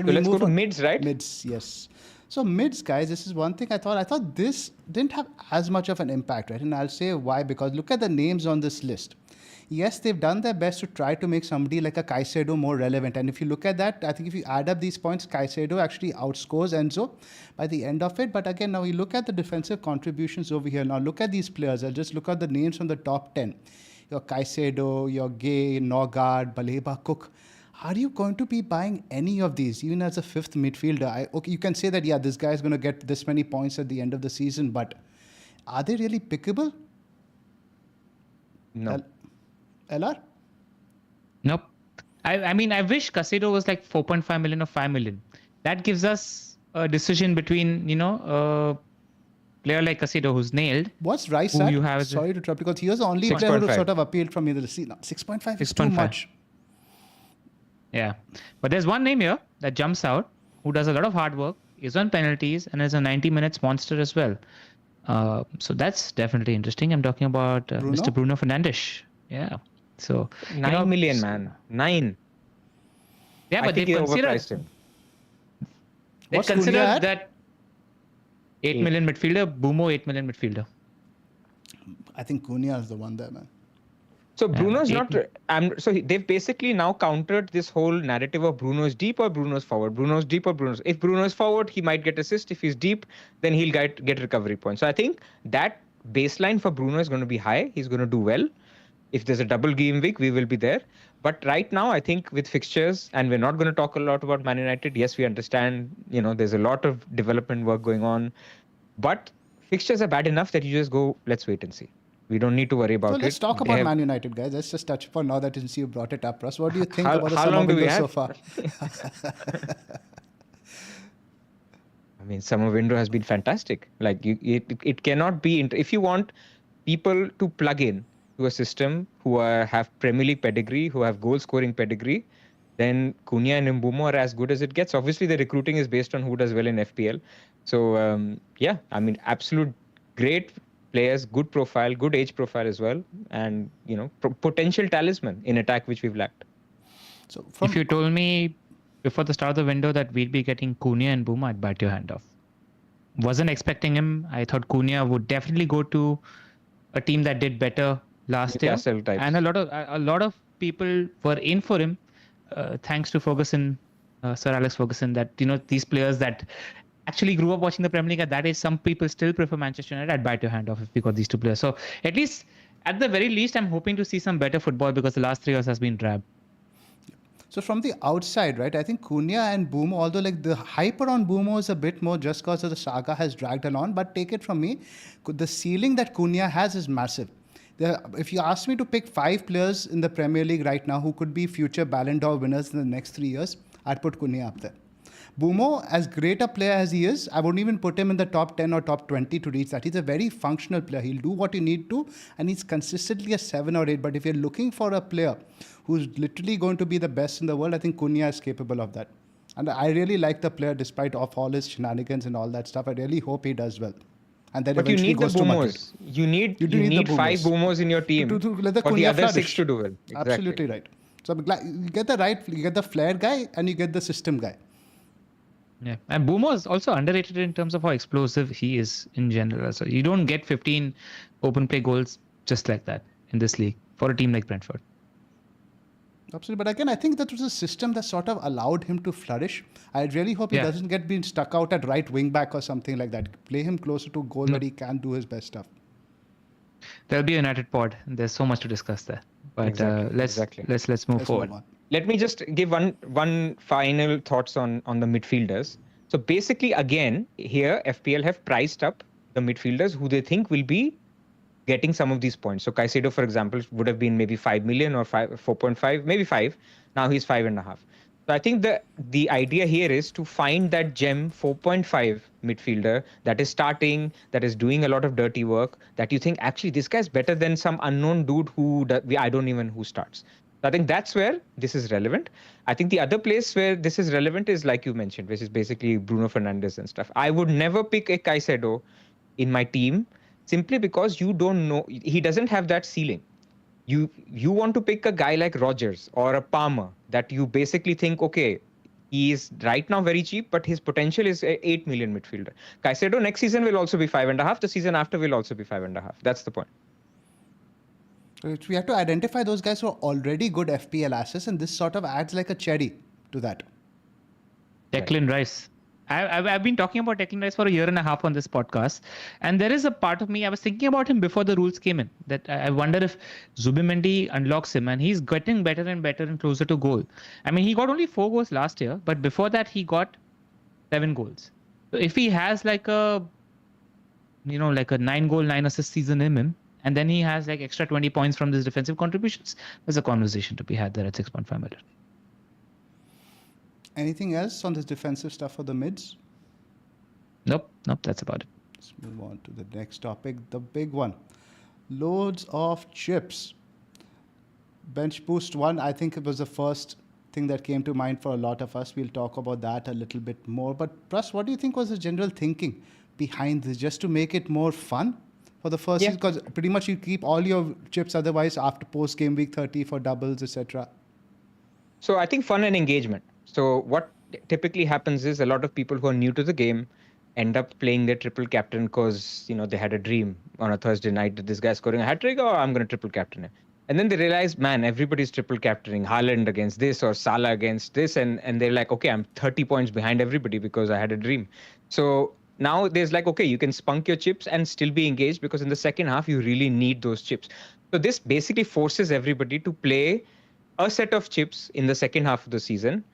Let's go to mids, right? Mids, yes. So mids, guys, this is one thing I thought this didn't have as much of an impact, right? And I'll say why, because look at the names on this list. Yes, they've done their best to try to make somebody like a Caicedo more relevant. And if you look at that, I think if you add up these points, Caicedo actually outscores Enzo by the end of it. But again, now you look at the defensive contributions over here. Now look at these players. I'll just look at the names from the top 10. Your Caicedo, your Gay, Norgard, Baleba, Cook. Are you going to be buying any of these, even as a fifth midfielder? Okay, you can say that, yeah, this guy is going to get this many points at the end of the season, but are they really pickable? No. LR? Nope. I mean, I wish Caicedo was like 4.5 million or 5 million. That gives us a decision between, a player like Caicedo who's nailed. What's Rice at? Sorry to interrupt, because he was the only player who sort of appealed from either the sea. No, 6.5 is too much. Yeah. But there's one name here that jumps out who does a lot of hard work, is on penalties, and is a 90 minutes monster as well. So that's definitely interesting. I'm talking about Mr. Bruno Fernandes. Yeah. So 9 million, man. 9. Yeah, but they overpriced him. They consider that 8 million midfielder, Bumo 8 million midfielder. I think Cunha is the one there, man. So Bruno's not. So they've basically now countered this whole narrative of Bruno's deep or Bruno's forward. Bruno's deep or Bruno's. If Bruno's forward, he might get assist. If he's deep, then he'll get recovery points. So I think that baseline for Bruno is going to be high. He's going to do well. If there's a double game week, we will be there. But right now, I think with fixtures, and we're not going to talk a lot about Man United. Yes, we understand. There's a lot of development work going on, but fixtures are bad enough that you just go. Let's wait and see. We don't need to worry about it. So let's talk about Man United, guys. Let's just touch upon now that since you brought it up, Russ. What do you think about the summer window so far? I mean, summer window has been fantastic. Like it cannot be. If you want people to plug in to a system who have Premier League pedigree, who have goal scoring pedigree, then Cunha and Mbumo are as good as it gets. Obviously, the recruiting is based on who does well in FPL. So, yeah, I mean, absolute great players, good profile, good age profile as well, and, potential talisman in attack, which we've lacked. So If you told me before the start of the window that we'd be getting Cunha and Boomer, I'd bite your hand off. Wasn't expecting him. I thought Cunha would definitely go to a team that did better last year, Newcastle types. and a lot of people were in for him, thanks to Ferguson, Sir Alex Ferguson. That these players that actually grew up watching the Premier League at that age. Some people still prefer Manchester United. I'd bite your hand off if we got these two players. So at the very least, I'm hoping to see some better football because the last 3 years has been drab. So from the outside, right, I think Cunha and Boomo, although like the hype around Boomo is a bit more just because of the saga has dragged along, but take it from me, the ceiling that Cunha has is massive. If you ask me to pick 5 players in the Premier League right now who could be future Ballon d'Or winners in the next 3 years, I'd put Cunha up there. Boomo, as great a player as he is, I wouldn't even put him in the top 10 or top 20 to reach that. He's a very functional player. He'll do what you need to, and he's consistently a 7 or 8. But if you're looking for a player who's literally going to be the best in the world, I think Cunha is capable of that. And I really like the player despite of all his shenanigans and all that stuff. I really hope he does well. And then but you eventually need the goes to Madrid. boomers. You need You do need the 5 boomers. boomers in your team To let the for the Cunha other 6 flourish. to do well. Exactly. Absolutely right. So I'm glad you get you get the flair guy and you get the system guy. Yeah, and Boomo is also underrated in terms of how explosive he is in general. So you don't get 15 open play goals just like that in this league for a team like Brentford. Absolutely. But again, I think that was a system that sort of allowed him to flourish. I really hope he doesn't get being stuck out at right wing back or something like that. Play him closer to goal where he can do his best stuff. There'll be a United pod. There's so much to discuss there. But let's move forward. Move on. Let me just give one final thoughts on the midfielders. So basically, again, here FPL have priced up the midfielders who they think will be getting some of these points. So Caicedo, for example, would have been maybe 5 million or 4.5, maybe 5. Now he's 5.5. So I think the idea here is to find that gem 4.5 midfielder that is starting, that is doing a lot of dirty work, that you think actually this guy's better than some unknown dude I don't even who starts. So I think that's where this is relevant. I think the other place where this is relevant is like you mentioned, which is basically Bruno Fernandes and stuff. I would never pick a Caicedo in my team simply because you don't know, he doesn't have that ceiling. You want to pick a guy like Rodgers or a Palmer that you basically think, okay, he is right now very cheap, but his potential is a 8 million midfielder. Caicedo next season will also be 5.5. The season after will also be 5.5. That's the point. So we have to identify those guys who are already good FPL assets, and this sort of adds like a cherry to that. Declan Rice. I've been talking about Declan Rice for 1.5 years on this podcast, and there is a part of me, I was thinking about him before the rules came in, that I wonder if Zubimendi unlocks him, and he's getting better and better and closer to goal. I mean, he got only 4 goals last year, but before that he got 7 goals. So if he has like a 9 goal, 9 assist season in him, and then he has like extra 20 points from these defensive contributions, there's a conversation to be had there at 6.5 million. Anything else on this defensive stuff for the mids? Nope, that's about it. Let's move on to the next topic, the big one. Loads of chips. Bench boost 1, I think it was the first thing that came to mind for a lot of us. We'll talk about that a little bit more. But Pras, what do you think was the general thinking behind this? Just to make it more fun for the first season? Because pretty much you keep all your chips otherwise after post game week 30 for doubles, etc. So I think fun and engagement. So what typically happens is a lot of people who are new to the game end up playing their triple captain because, they had a dream on a Thursday night that this guy's scoring a hat-trick, or I'm going to triple captain him. And then they realize, man, everybody's triple captaining Haaland against this or Salah against this. And they're like, okay, I'm 30 points behind everybody because I had a dream. So now there's like, okay, you can spunk your chips and still be engaged because in the second half, you really need those chips. So this basically forces everybody to play a set of chips in the second half of the season,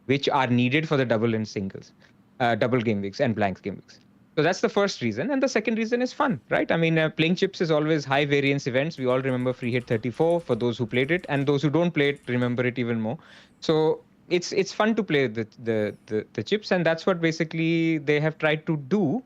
which are needed for the double and singles, double game weeks and blanks game weeks. So that's the first reason. And the second reason is fun, right? I mean, playing chips is always high variance events. We all remember Free Hit 34 for those who played it, and those who don't play it remember it even more. So it's fun to play the chips, and that's what basically they have tried to do.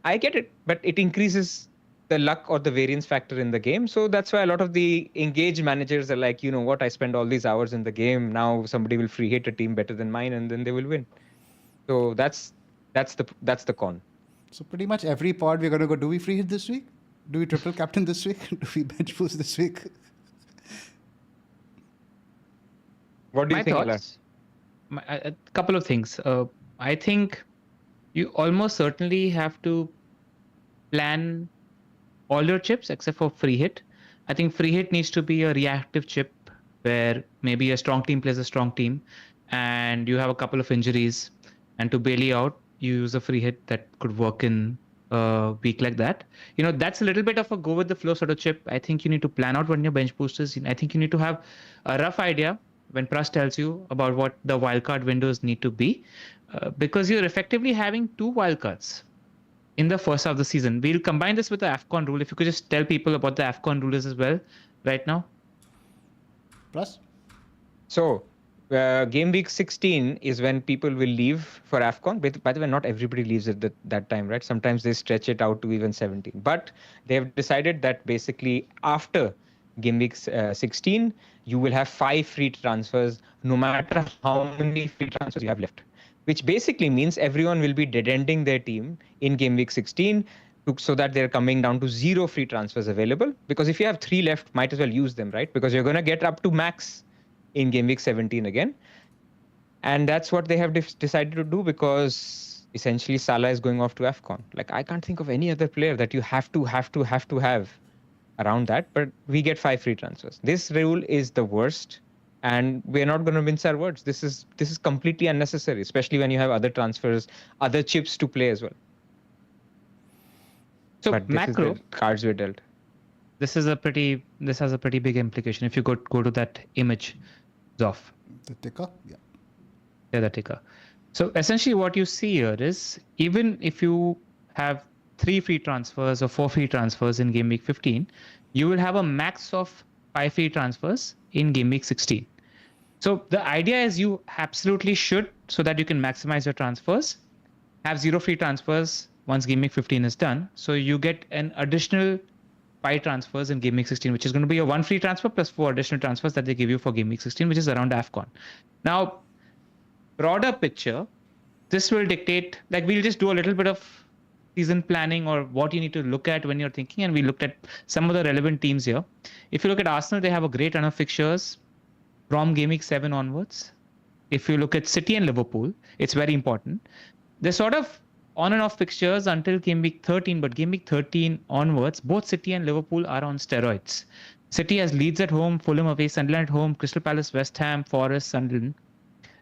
I get it, but it increases the luck or the variance factor in the game. So that's why a lot of the engaged managers are like, you know what, I spend all these hours in the game. Now somebody will free hit a team better than mine, and then they will win. So that's the con. So pretty much every pod we're going to go, do we free hit this week? Do we triple captain this week? Do we bench boost this week? What do you My think, Alar? thoughts? A couple of things. I think you almost certainly have to plan all your chips except for free hit. I think free hit needs to be a reactive chip where maybe a strong team plays a strong team and you have a couple of injuries, and to bail you out, you use a free hit that could work in a week like that. You know, that's a little bit of a go with the flow sort of chip. I think you need to plan out when your bench boosters. I think you need to have a rough idea when Prus tells you about what the wildcard windows need to be, because you're effectively having 2 wildcards in the first half of the season. We'll combine this with the AFCON rule. If you could just tell people about the AFCON rules as well right now. Plus? So, game week 16 is when people will leave for AFCON. By the way, not everybody leaves at that time, right? Sometimes they stretch it out to even 17. But they have decided that basically after game week 16, you will have 5 free transfers, no matter how many free transfers you have left. Which basically means everyone will be dead-ending their team in game week 16 so that they're coming down to 0 free transfers available. Because if you have 3 left, might as well use them, right? Because you're going to get up to max in game week 17 again. And that's what they have decided to do, because essentially Salah is going off to AFCON. Like, I can't think of any other player that you have to have around that, but we get 5 free transfers. This rule is the worst. And we're not going to mince our words. This is completely unnecessary, especially when you have other transfers, other chips to play as well. So but this macro, is the cards we're dealt. this has a pretty big implication. If you go to that image, Zoff. The ticker? Yeah. Yeah, the ticker. So essentially what you see here is, even if you have 3 free transfers or 4 free transfers in game week 15, you will have a max of 5 free transfers in game week 16. So the idea is you absolutely should, so that you can maximize your transfers, have 0 free transfers once game week 15 is done. So you get an additional 5 transfers in game week 16, which is going to be a 1 free transfer plus 4 additional transfers that they give you for game week 16, which is around AFCON. Now, broader picture, this will dictate, like, we'll just do a little bit of season planning or what you need to look at when you're thinking, and we looked at some of the relevant teams here. If you look at Arsenal, they have a great run of fixtures from game week 7 onwards. If you look at City and Liverpool, it's very important. They're sort of on and off fixtures until game week 13, but game week 13 onwards, both City and Liverpool are on steroids. City has Leeds at home, Fulham away, Sunderland at home, Crystal Palace, West Ham, Forest, Sunderland.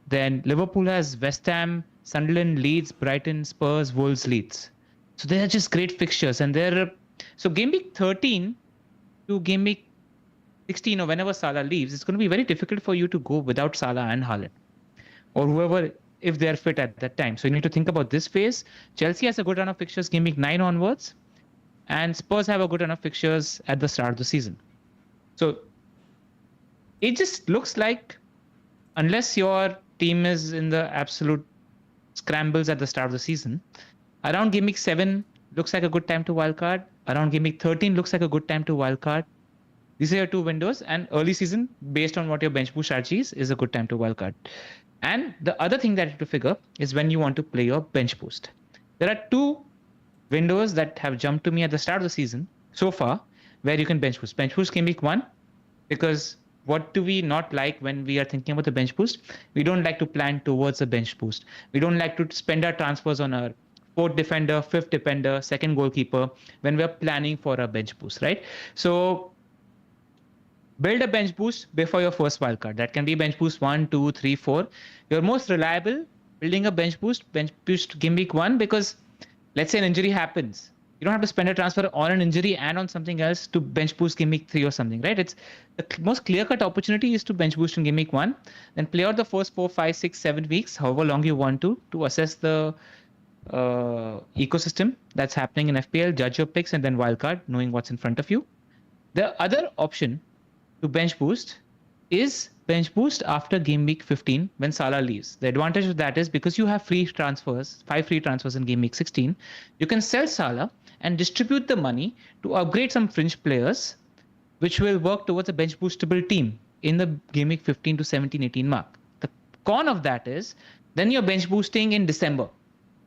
Then Liverpool has West Ham, Sunderland, Leeds, Brighton, Spurs, Wolves, Leeds. So they are just great fixtures, and so game week 13 to game week 16 or whenever Salah leaves, it's going to be very difficult for you to go without Salah and Haaland or whoever, if they're fit at that time. So you need to think about this phase. Chelsea has a good run of fixtures game week 9 onwards, and Spurs have a good run of fixtures at the start of the season. So it just looks like, unless your team is in the absolute scrambles at the start of the season, around game week 7 looks like a good time to wildcard. Around game week 13 looks like a good time to wildcard. These are your 2 windows, and early season, based on what your bench boost strategy is a good time to wildcard. And the other thing that you have to figure is when you want to play your bench boost. There are 2 windows that have jumped to me at the start of the season so far where you can bench boost. Bench boost game week 1, because what do we not like when we are thinking about the bench boost? We don't like to plan towards a bench boost. We don't like to spend our transfers on our 4th defender, 5th defender, 2nd goalkeeper when we're planning for a bench boost, right? So build a bench boost before your first wildcard. That can be bench boost 1, 2, 3, 4. You're most reliable building a bench boost game week 1, because let's say an injury happens. You don't have to spend a transfer on an injury and on something else to bench boost game week 3 or something, right? It's the most clear-cut opportunity is to bench boost in game week 1, then play out the first 4, 5, 6, 7 weeks, however long you want to assess the ecosystem that's happening in FPL, judge your picks, and then wildcard, knowing what's in front of you. The other option to bench boost is bench boost after game week 15 when Salah leaves. The advantage of that is because you have free transfers, 5 free transfers in game week 16, you can sell Salah and distribute the money to upgrade some fringe players, which will work towards a bench boostable team in the game week 15 to 17, 18 mark. The con of that is then you're bench boosting in December.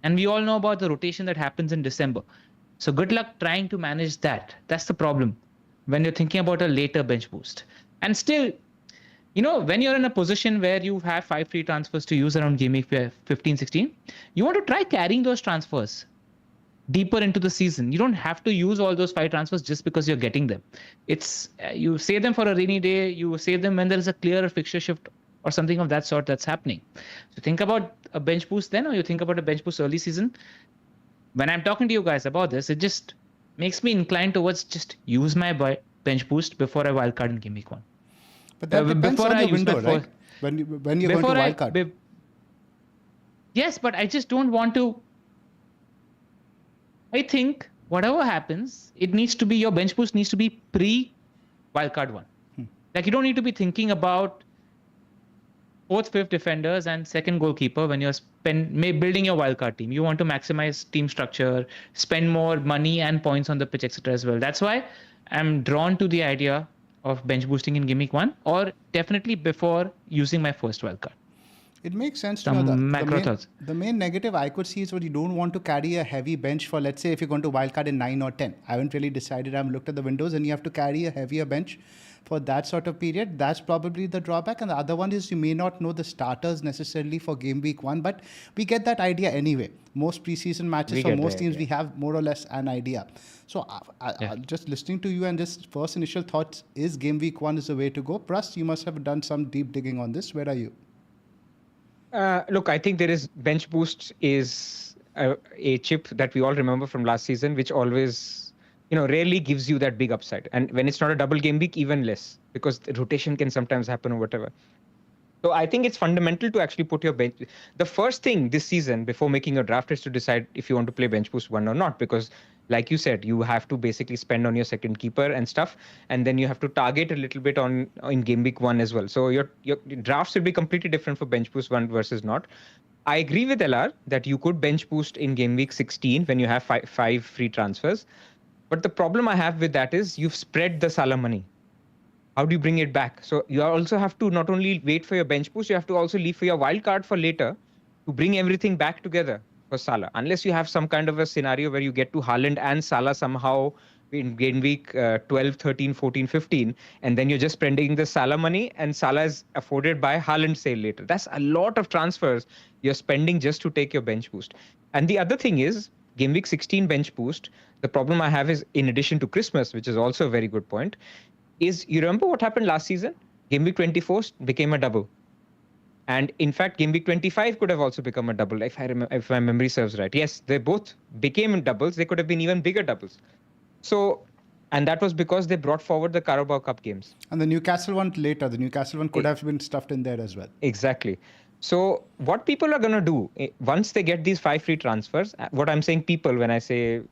And we all know about the rotation that happens in December. So good luck trying to manage that. That's the problem when you're thinking about a later bench boost. And still, when you're in a position where you have 5 free transfers to use around game week 15, 16, you want to try carrying those transfers deeper into the season. You don't have to use all those 5 transfers just because you're getting them. It's you save them for a rainy day. You save them when there is a clear fixture shift or something of that sort that's happening. So think about a bench boost then, or you think about a bench boost early season. When I'm talking to you guys about this, it just makes me inclined towards just use my bench boost before I wildcard in game week 1. But that depends on the window, right? When you're going to wildcard. Yes, but I just don't want to. I think whatever happens, your bench boost needs to be pre-wildcard 1. Like you don't need to be thinking about 4th, 5th defenders and 2nd goalkeeper when you're building your wildcard team. You want to maximize team structure, spend more money and points on the pitch, etc. as well. That's why I'm drawn to the idea of bench boosting in game week 1, or definitely before using my first wildcard. It makes sense to know the main negative I could see is what you don't want to carry a heavy bench for, let's say, if you're going to wildcard in 9 or 10. I haven't really decided. I haven't looked at the windows, and you have to carry a heavier bench for that sort of period. That's probably the drawback. And the other one is you may not know the starters necessarily for game week 1, but we get that idea anyway. Most preseason matches for most teams, we have more or less an idea. So just listening to you and just first initial thoughts is game week 1 is the way to go. Plus, you must have done some deep digging on this. Where are you? Look, I think there is bench boost is a chip that we all remember from last season, which always, rarely gives you that big upside. And when it's not a double game week, even less, because the rotation can sometimes happen or whatever. So I think it's fundamental to actually put your bench. The first thing this season before making a draft is to decide if you want to play bench boost 1 or not, because like you said, you have to basically spend on your second keeper and stuff, and then you have to target a little bit in game week 1 as well. So your drafts will be completely different for bench boost 1 versus not. I agree with LR that you could bench boost in game week 16 when you have 5 free transfers. But the problem I have with that is you've spread the Salah money. How do you bring it back? So you also have to not only wait for your bench boost, you have to also leave for your wild card for later to bring everything back together for Salah. Unless you have some kind of a scenario where you get to Haaland and Salah somehow in game week 12, 13, 14, 15, and then you're just spending the Salah money and Salah is afforded by Haaland sale later. That's a lot of transfers you're spending just to take your bench boost. And the other thing is, game week 16 bench boost, the problem I have is, in addition to Christmas, which is also a very good point, is you remember what happened last season? Game week 24 became a double. And in fact, game week 25 could have also become a double, if my memory serves right. Yes, they both became doubles. They could have been even bigger doubles. So, and that was because they brought forward the Carabao Cup games. And the Newcastle one later. The Newcastle one could have been stuffed in there as well. Exactly. So what people are going to do, once they get these 5 free transfers, what I'm saying people, when I say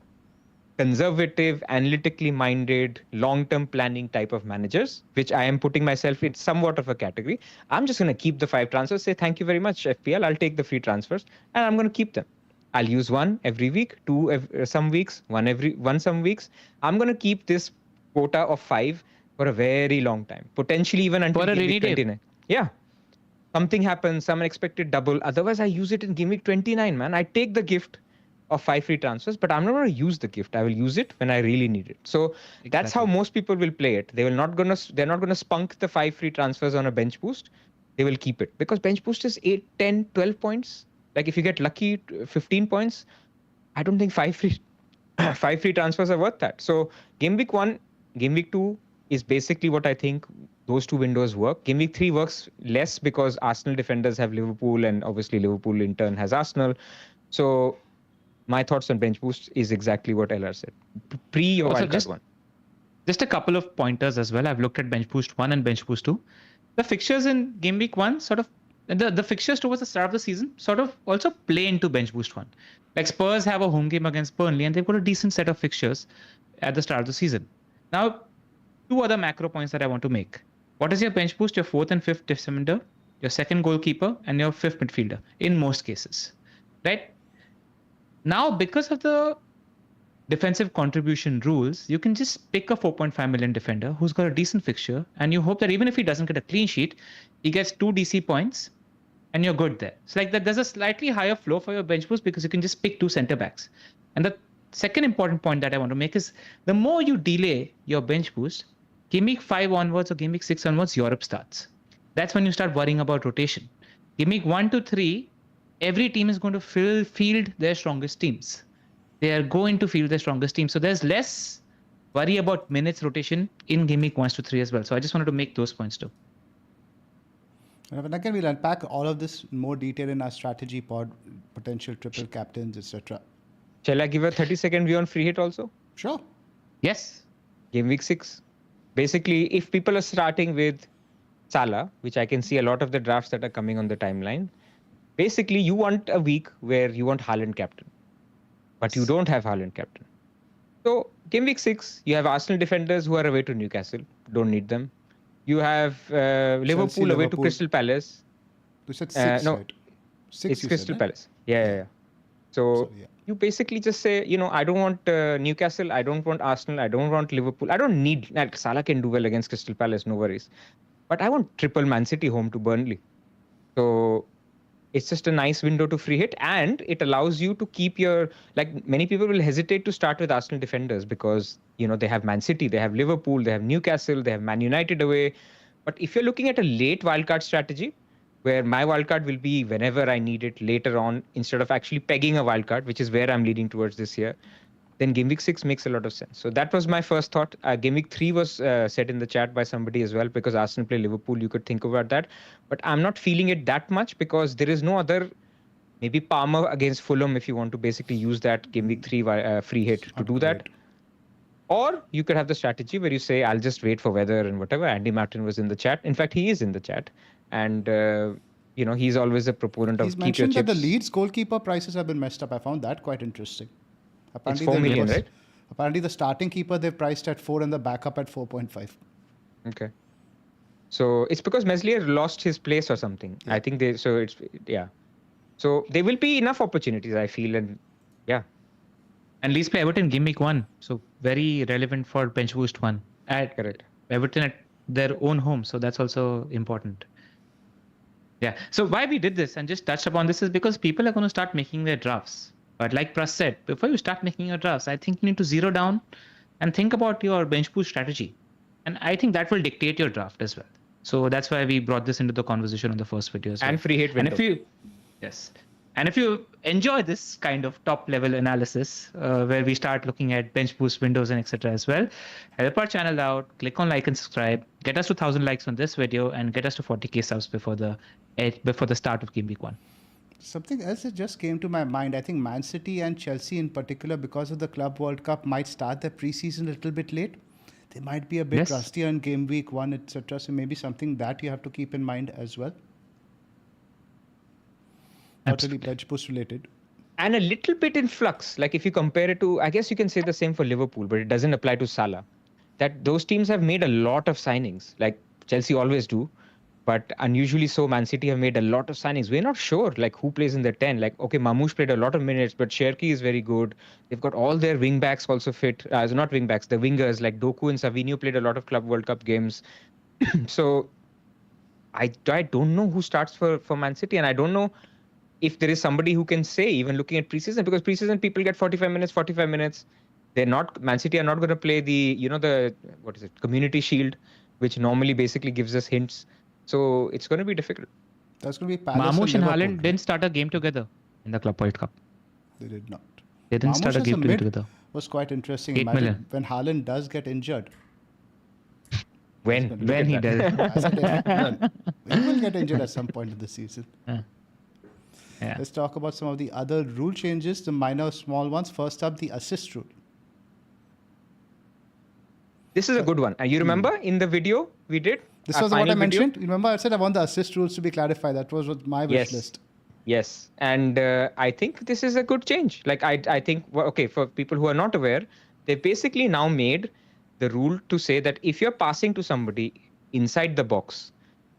conservative, analytically minded, long-term planning type of managers, which I am putting myself in somewhat of a category, I'm just going to keep the 5 transfers, say, thank you very much, FPL, I'll take the free transfers, and I'm going to keep them. I'll use 1 every week, 2 some weeks, 1 some weeks. I'm going to keep this quota of 5 for a very long time, potentially even until game week 29. Yeah. Something happens, some unexpected double. Otherwise, I use it in game week 29, man. I take the gift of 5 free transfers, but I'm not going to use the gift. I will use it when I really need it. So That's how most people will play it. They're not going to spunk the 5 free transfers on a bench boost. They will keep it because bench boost is 8, 10, 12 points. Like if you get lucky, 15 points. I don't think 5 free transfers are worth that. So game week 1, game week 2 is basically what I think those 2 windows work. Game week 3 works less because Arsenal defenders have Liverpool, and obviously Liverpool in turn has Arsenal. So my thoughts on bench boost is exactly what LR said. Pre your wildcard 1. Just a couple of pointers as well. I've looked at bench boost 1 and bench boost 2. The fixtures in game week 1 sort of, the fixtures towards the start of the season sort of also play into bench boost 1. Like Spurs have a home game against Burnley and they've got a decent set of fixtures at the start of the season. Now, 2 other macro points that I want to make. What is your bench boost? Your 4th and 5th defender, your 2nd goalkeeper, and your 5th midfielder in most cases, right? Now, because of the defensive contribution rules, you can just pick a 4.5 million defender who's got a decent fixture, and you hope that even if he doesn't get a clean sheet, he gets 2 DC points, and you're good there. It's like that. There's a slightly higher floor for your bench boost because you can just pick 2 center backs. And the second important point that I want to make is the more you delay your bench boost, Game Week 5 onwards or Game Week 6 onwards, Europe starts. That's when you start worrying about rotation. Game Week 1 to 3, every team is going to field their strongest teams. They are going to field their strongest team. So there's less worry about minutes rotation in Game Week 1 to 3 as well. So I just wanted to make those points too. And again, we'll unpack all of this in more detail in our strategy pod, potential triple captains, etc. Shall I give a 30-second view on free hit also? Sure. Yes. Game Week 6. Basically, if people are starting with Salah, which I can see a lot of the drafts that are coming on the timeline, basically you want a week where you want Haaland captain, but you don't have Haaland captain. So Game Week 6, you have Arsenal defenders who are away to Newcastle. Don't need them. You have Liverpool away to Crystal Palace. You said 6, no, right? 6 it's you Crystal said, Palace. Yeah. So you basically just say, I don't want Newcastle, I don't want Arsenal, I don't want Liverpool. I don't need, like, Salah can do well against Crystal Palace, no worries. But I want triple Man City home to Burnley. So it's just a nice window to free hit, and it allows you to keep your, like, many people will hesitate to start with Arsenal defenders because, they have Man City, they have Liverpool, they have Newcastle, they have Man United away. But if you're looking at a late wildcard strategy, where my wildcard will be whenever I need it later on, instead of actually pegging a wildcard, which is where I'm leading towards this year, then Game Week 6 makes a lot of sense. So that was my first thought. Game Week 3 was said in the chat by somebody as well, because Arsenal play Liverpool, you could think about that. But I'm not feeling it that much because there is no other, maybe Palmer against Fulham if you want to basically use that Game Week 3 free hit to do that. Or you could have the strategy where you say, I'll just wait for weather and whatever. Andy Martin was in the chat. In fact, he is in the chat. And, he's always a proponent of keep your chips. He's mentioned that the Leeds goalkeeper prices have been messed up. I found that quite interesting. Apparently it's 4 million, right? Apparently the starting keeper they've priced at 4 and the backup at 4.5. Okay. So it's because Meslier lost his place or something. Yeah. I think So there will be enough opportunities, I feel. And And Leeds play Everton Game Week 1. So very relevant for bench boost 1. Correct. Everton at their own home. So that's also important. Yeah. So why we did this and just touched upon this is because people are going to start making their drafts. But like Pras said, before you start making your drafts, I think you need to zero down and think about your bench boost strategy. And I think that will dictate your draft as well. So that's why we brought this into the conversation on the first video as well. And free hit window. And if you enjoy this kind of top level analysis where we start looking at bench boost windows and etc. as well, help our channel out, click on like and subscribe, get us to 1,000 likes on this video and get us to 40k subs before the start of Game Week 1. Something else that just came to my mind. I think Man City and Chelsea in particular, because of the Club World Cup, might start their preseason a little bit late. They might be a bit rustier in Game Week 1, etc. So maybe something that you have to keep in mind as well. Not really bench boost related. And a little bit in flux. Like if you compare it to, I guess you can say the same for Liverpool, but it doesn't apply to Salah. That those teams have made a lot of signings, like Chelsea always do. But unusually so, Man City have made a lot of signings. We're not sure like who plays in their 10. Like, okay, Mamouche played a lot of minutes, but Cherki is very good. They've got all their wing backs also fit. Not wing backs, the wingers like Doku and Savinho played a lot of Club World Cup games. So I don't know who starts for Man City, and I don't know if there is somebody who can say, even looking at preseason, because preseason people get 45 minutes. They're not, Man City are not going to play the Community Shield, which normally basically gives us hints. So it's going to be difficult. That's going to be Palace. Mamouche and Haaland didn't start a game together in the Club World Cup. They did not. They didn't start a game together. Was quite interesting. 8 million. When Haaland does get injured. When he does. He will get injured at some point in the season. Yeah. Let's talk about some of the other rule changes, the minor, small ones. First up, the assist rule. This is a good one. And you remember in the video we did? This was what I mentioned. You remember I said I want the assist rules to be clarified. That was my wish list. Yes. And I think this is a good change. Like I think, for people who are not aware, they basically now made the rule to say that if you're passing to somebody inside the box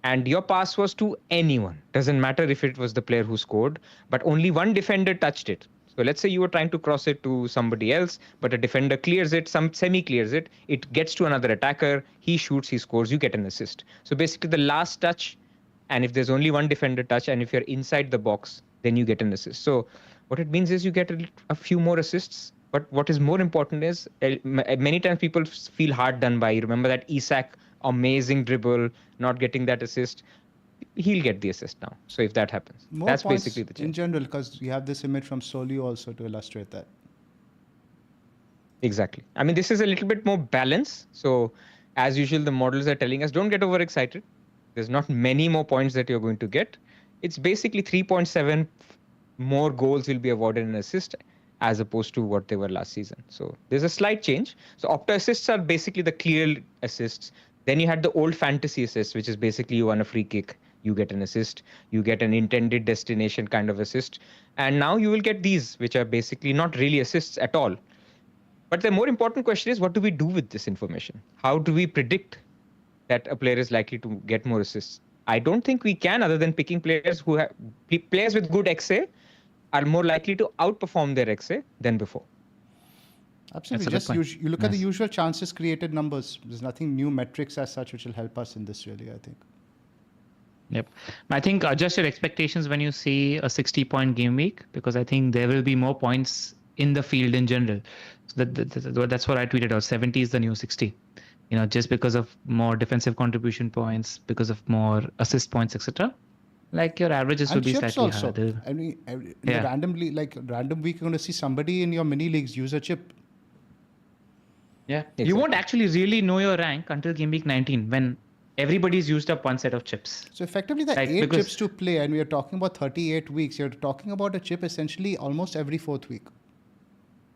and your pass was to anyone, doesn't matter if it was the player who scored, but only one defender touched it. So let's say you were trying to cross it to somebody else, but a defender clears it, some semi-clears it, it gets to another attacker, he shoots, he scores, you get an assist. So basically the last touch, and if there's only one defender touch, and if you're inside the box, then you get an assist. So what it means is you get a few more assists. But what is more important is many times people feel hard done by. You remember that Isak, amazing dribble, not getting that assist. He'll get the assist now. So if that happens, More that's points basically the change. in general, because we have this image from Solio also to illustrate that. Exactly. I mean, this is a little bit more balance. So as usual, the models are telling us don't get overexcited. There's not many more points that you're going to get. It's basically 3.7 more goals will be awarded in assist as opposed to what they were last season. So there's a slight change. So Opta assists are basically the clear assists. Then you had the old fantasy assists, which is basically you won a free kick, you get an assist, you get an intended destination kind of assist. And now you will get these, which are basically not really assists at all. But the more important question is, what do we do with this information? How do we predict that a player is likely to get more assists? I don't think we can, other than picking players who have players with good XA are more likely to outperform their XA than before. Absolutely. Just you look at the usual chances created numbers. There's nothing new metrics as such which will help us in this really, I think. Yep. I think adjust your expectations when you see a 60-point game week, because I think there will be more points in the field in general. So that's what I tweeted out. 70 is the new 60. Just because of more defensive contribution points, because of more assist points, etc. Like your averages will be slightly also. higher. I mean, randomly, like random week, you're going to see somebody in your mini leagues use a chip. Yeah. Exactly. You won't actually really know your rank until game week 19 when everybody's used up one set of chips. So effectively the 8 chips to play, and we are talking about 38 weeks. You're talking about a chip essentially almost every 4th week.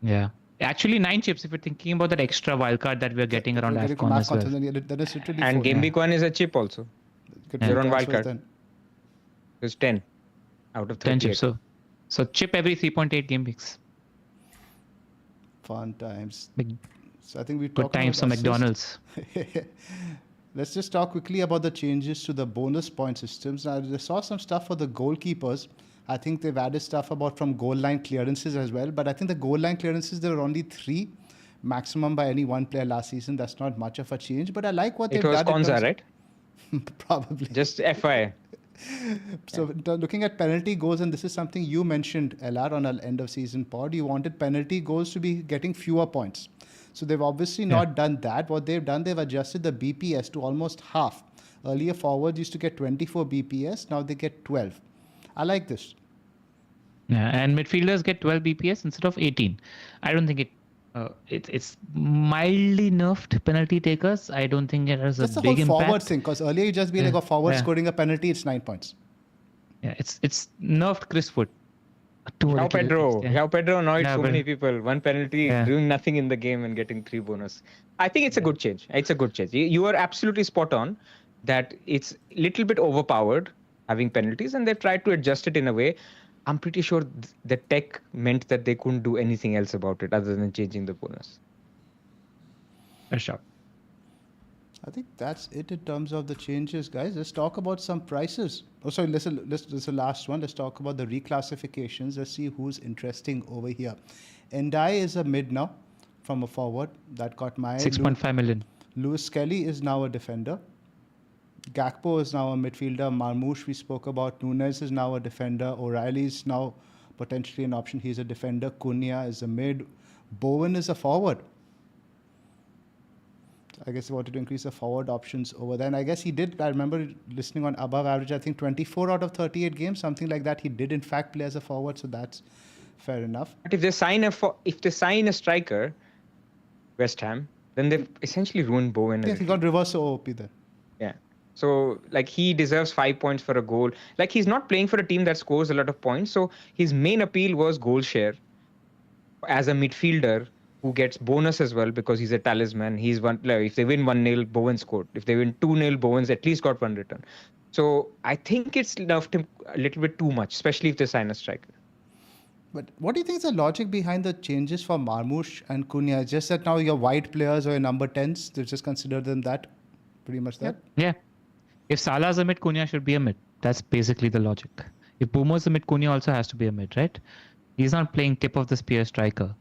Yeah. Actually 9 chips if you're thinking about that extra wildcard that we're getting around AFCON as well. That is literally and game week 1 is a chip also. You're on wildcard. There's 10 out of 38. 10 chips. So chip every 3.8 game weeks. Fun times. So I think we good times for McDonald's. Let's just talk quickly about the changes to the bonus point systems. Now, I saw some stuff for the goalkeepers. I think they've added stuff about from goal line clearances as well. But I think the goal line clearances, there were only 3 maximum by any one player last season. That's not much of a change. But I like what they've done. It was Konza, right? Probably. Just FYI. So looking at penalty goals, and this is something you mentioned, LR, on our end of season pod, you wanted penalty goals to be getting fewer points. So they've obviously not done that. What they've done, they've adjusted the BPS to almost half. Earlier forwards used to get 24 BPS, now they get 12. I like this. Yeah, and midfielders get 12 BPS instead of 18. I don't think it's mildly nerfed penalty takers. I don't think it has a big impact. That's the whole forward thing, because earlier you just be like a forward scoring a penalty, it's 9 points. Yeah, it's nerfed Chris Wood. How Pedro annoyed so many people. 1 penalty, doing nothing in the game and getting 3 bonus. I think it's a good change. It's a good change. You are absolutely spot on that it's a little bit overpowered having penalties, and they've tried to adjust it in a way. I'm pretty sure the tech meant that they couldn't do anything else about it other than changing the bonus. A shot. I think that's it in terms of the changes, guys. Let's talk about some prices. Oh, sorry, this is the last one. Let's talk about the reclassifications. Let's see who's interesting over here. Endai is a mid now from a forward. That got my 6.5 million. Lewis Kelly is now a defender. Gakpo is now a midfielder. Marmoush we spoke about. Nunes is now a defender. O'Reilly is now potentially an option. He's a defender. Cunha is a mid. Bowen is a forward. I guess he wanted to increase the forward options over there. And I guess he did. I remember listening on above average, I think 24 out of 38 games, something like that. He did in fact play as a forward, so that's fair enough. But if they sign a striker, West Ham, then they've essentially ruined Bowen. Yeah, he got reverse OP then. Yeah. So like he deserves 5 points for a goal. Like he's not playing for a team that scores a lot of points. So his main appeal was goal share as a midfielder who gets bonus as well because he's a talisman. He's one. If they win 1-0, Bowen scored. If they win 2-0, Bowen's at least got 1 return. So I think it's nerfed him a little bit too much, especially if they sign a striker. But what do you think is the logic behind the changes for Marmoush and Cunha? Just that now your wide players or your number 10s, they just consider them that? Pretty much that. Yeah. If Salah's a mid, Cunha should be a mid. That's basically the logic. If Bumo's a mid, Cunha also has to be a mid, right? He's not playing tip of the spear striker.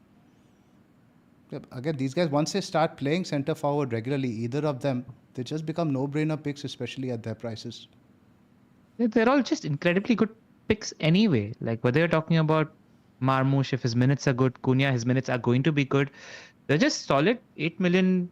Again, these guys, once they start playing centre forward regularly, either of them, they just become no-brainer picks, especially at their prices. They're all just incredibly good picks anyway. Like whether you're talking about Marmoush, if his minutes are good, Cunha, his minutes are going to be good. They're just solid 8 million,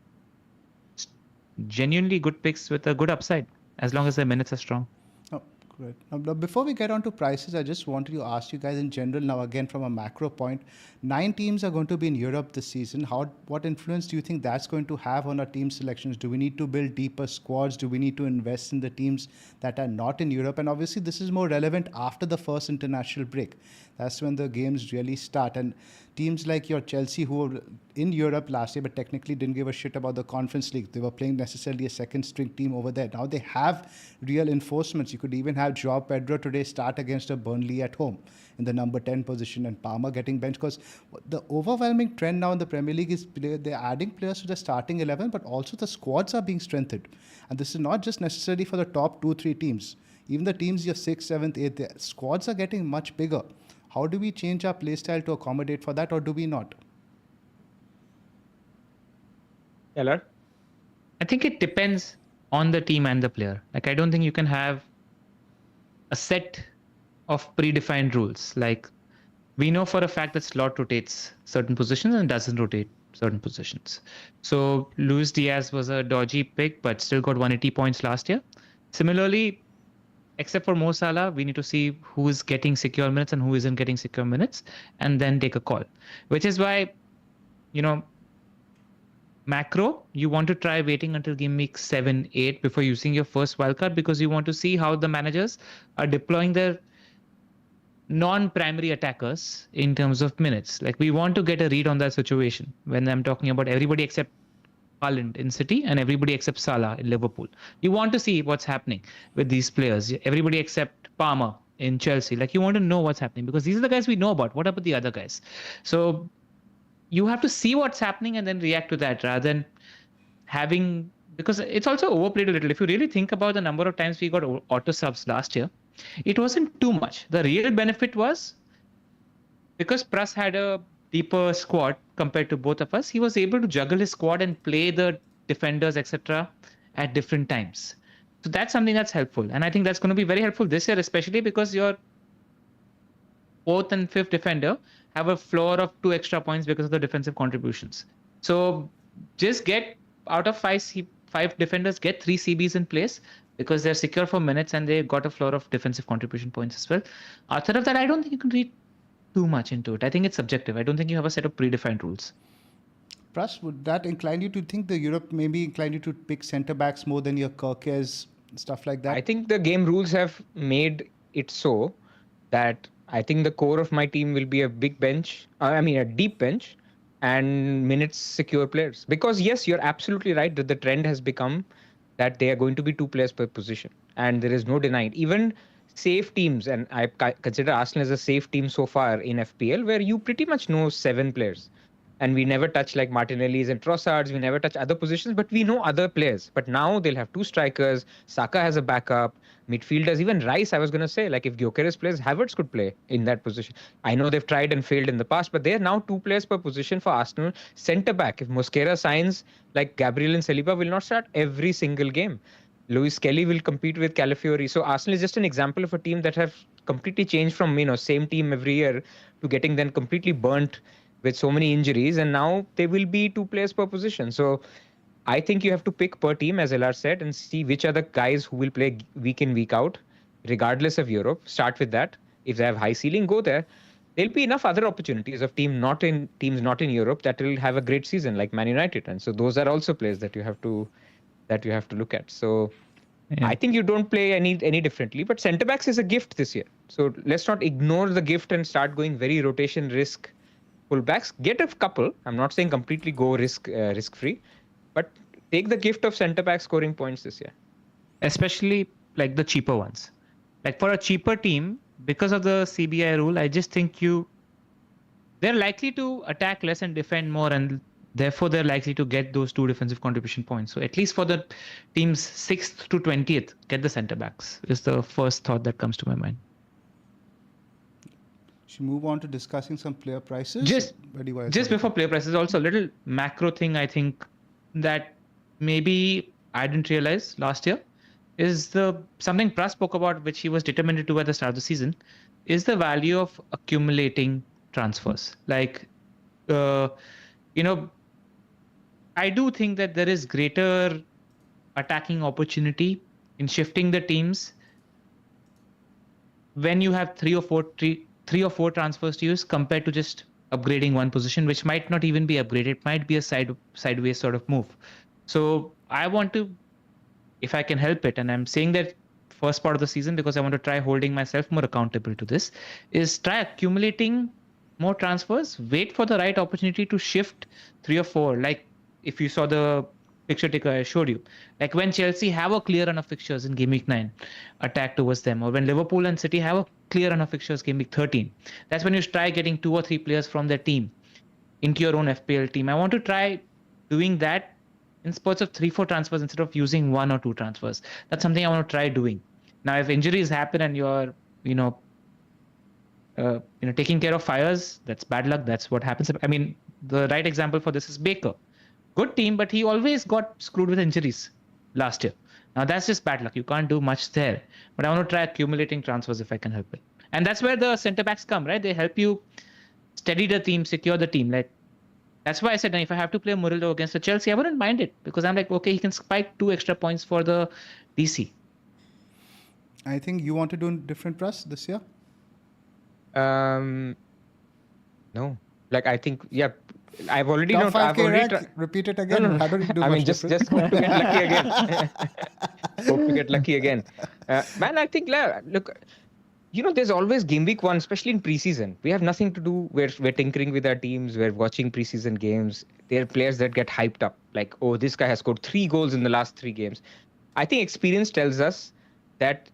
genuinely good picks with a good upside, as long as their minutes are strong. Oh, great. Now, before we get on to prices, I just wanted to ask you guys in general, now again from a macro point, 9 teams are going to be in Europe this season. What influence do you think that's going to have on our team selections? Do we need to build deeper squads? Do we need to invest in the teams that are not in Europe? And obviously, this is more relevant after the first international break. That's when the games really start. And teams like your Chelsea, who were in Europe last year, but technically didn't give a shit about the Conference League. They were playing necessarily a second string team over there. Now they have real enforcements. You could even have Joao Pedro today start against a Burnley at home in the number 10 position, and Palmer getting benched, because the overwhelming trend now in the Premier League is they're adding players to the starting 11, but also the squads are being strengthened. And this is not just necessarily for the top 2-3 teams. Even the teams, your 6th, 7th, 8th, the squads are getting much bigger. How do we change our playstyle to accommodate for that, or do we not? LR? I think it depends on the team and the player. Like, I don't think you can have a set of predefined rules. Like, we know for a fact that Slot rotates certain positions and doesn't rotate certain positions. So Luis Diaz was a dodgy pick, but still got 180 points last year. Similarly, except for Mo Salah, we need to see who is getting secure minutes and who isn't getting secure minutes, and then take a call. Which is why, macro, you want to try waiting until game week 7, 8 before using your first wildcard, because you want to see how the managers are deploying their non-primary attackers in terms of minutes. Like, we want to get a read on that situation when I'm talking about everybody except Haaland in City and everybody except Salah in Liverpool. You want to see what's happening with these players. Everybody except Palmer in Chelsea. Like, you want to know what's happening, because these are the guys we know about. What about the other guys? So you have to see what's happening and then react to that, rather than having, because it's also overplayed a little. If you really think about the number of times we got auto subs last year, it wasn't too much. The real benefit was because Pras had a deeper squad compared to both of us, he was able to juggle his squad and play the defenders, etc., at different times. So that's something that's helpful. And I think that's going to be very helpful this year, especially because your 4th and 5th defender have a floor of 2 extra points because of the defensive contributions. So just get out of 5 defenders, get 3 CBs in place, because they're secure for minutes and they got a floor of defensive contribution points as well. Outside of that, I don't think you can read too much into it. I think it's subjective. I don't think you have a set of predefined rules. Pras, would that incline you to think the Europe maybe incline you to pick centre backs more than your Kirkes, stuff like that? I think the game rules have made it so that I think the core of my team will be a big bench. A deep bench and minutes secure players. Because yes, you're absolutely right that the trend has become that they are going to be 2 players per position, and there is no denying. Even safe teams, and I consider Arsenal as a safe team so far in FPL, where you pretty much know 7 players. And we never touch like Martinelli's and Trossards. We never touch other positions, but we know other players. But now they'll have 2 strikers. Saka has a backup. Midfielders, even Rice, I was going to say, like if Gyökeres plays, Havertz could play in that position. I know they've tried and failed in the past, but they're now 2 players per position for Arsenal. Centre back, if Mosquera signs, like Gabriel and Saliba will not start every single game. Luis Kelly will compete with Calafiori. So Arsenal is just an example of a team that have completely changed from, same team every year to getting then completely burnt with so many injuries. And now they will be 2 players per position. So I think you have to pick per team, as LR said, and see which are the guys who will play week in, week out, regardless of Europe. Start with that. If they have high ceiling, go there. There'll be enough other opportunities of teams not in Europe that will have a great season, like Man United. And so those are also players that you have to look at. So yeah. I think you don't play any differently, but centre backs is a gift this year. So let's not ignore the gift and start going very rotation risk fullbacks. Get a couple. I'm not saying completely go risk free, but take the gift of centre back scoring points this year. Especially like the cheaper ones. Like for a cheaper team, because of the CBI rule, I just think they're likely to attack less and defend more, and Therefore, they're likely to get those 2 defensive contribution points. So at least for the team's 6th to 20th, get the centre backs is the first thought that comes to my mind. Should move on to discussing some player prices. Just before player prices, also a little macro thing I think that maybe I didn't realize last year is something Pras spoke about, which he was determined to do at the start of the season, is the value of accumulating transfers. Like, I do think that there is greater attacking opportunity in shifting the teams when you have three or four transfers to use compared to just upgrading one position, which might not even be upgraded. It might be a sideways sort of move. So I want to, if I can help it, and I'm saying that first part of the season because I want to try holding myself more accountable to this, is try accumulating more transfers, wait for the right opportunity to shift 3 or 4. Like if you saw the fixture ticker I showed you, like when Chelsea have a clear run of fixtures in Gameweek 9, attack towards them, or when Liverpool and City have a clear run of fixtures Gameweek 13, that's when you try getting 2 or 3 players from their team into your own FPL team. I want to try doing that in spurts of 3-4 transfers instead of using 1 or 2 transfers. That's something I want to try doing. Now, if injuries happen and you're, taking care of fires, that's bad luck. That's what happens. I mean, the right example for this is Baker. Good team, but he always got screwed with injuries last year. Now, that's just bad luck. You can't do much there. But I want to try accumulating transfers if I can help it. And that's where the centre backs come, right? They help you steady the team, secure the team. Like, that's why I said, if I have to play Murillo against the Chelsea, I wouldn't mind it because I'm like, okay, he can spike 2 extra points for the DC. I think you want to do different press this year? No. Like, I think, I've already Top 5K repeat it again. No. I don't do I mean, much just hope to get lucky again. Hope to get lucky again. Man, I think, look, there's always game week 1, especially in preseason. We have nothing to do. We're tinkering with our teams. We're watching preseason games. There are players that get hyped up. Like, oh, this guy has scored 3 goals in the last 3 games. I think experience tells us that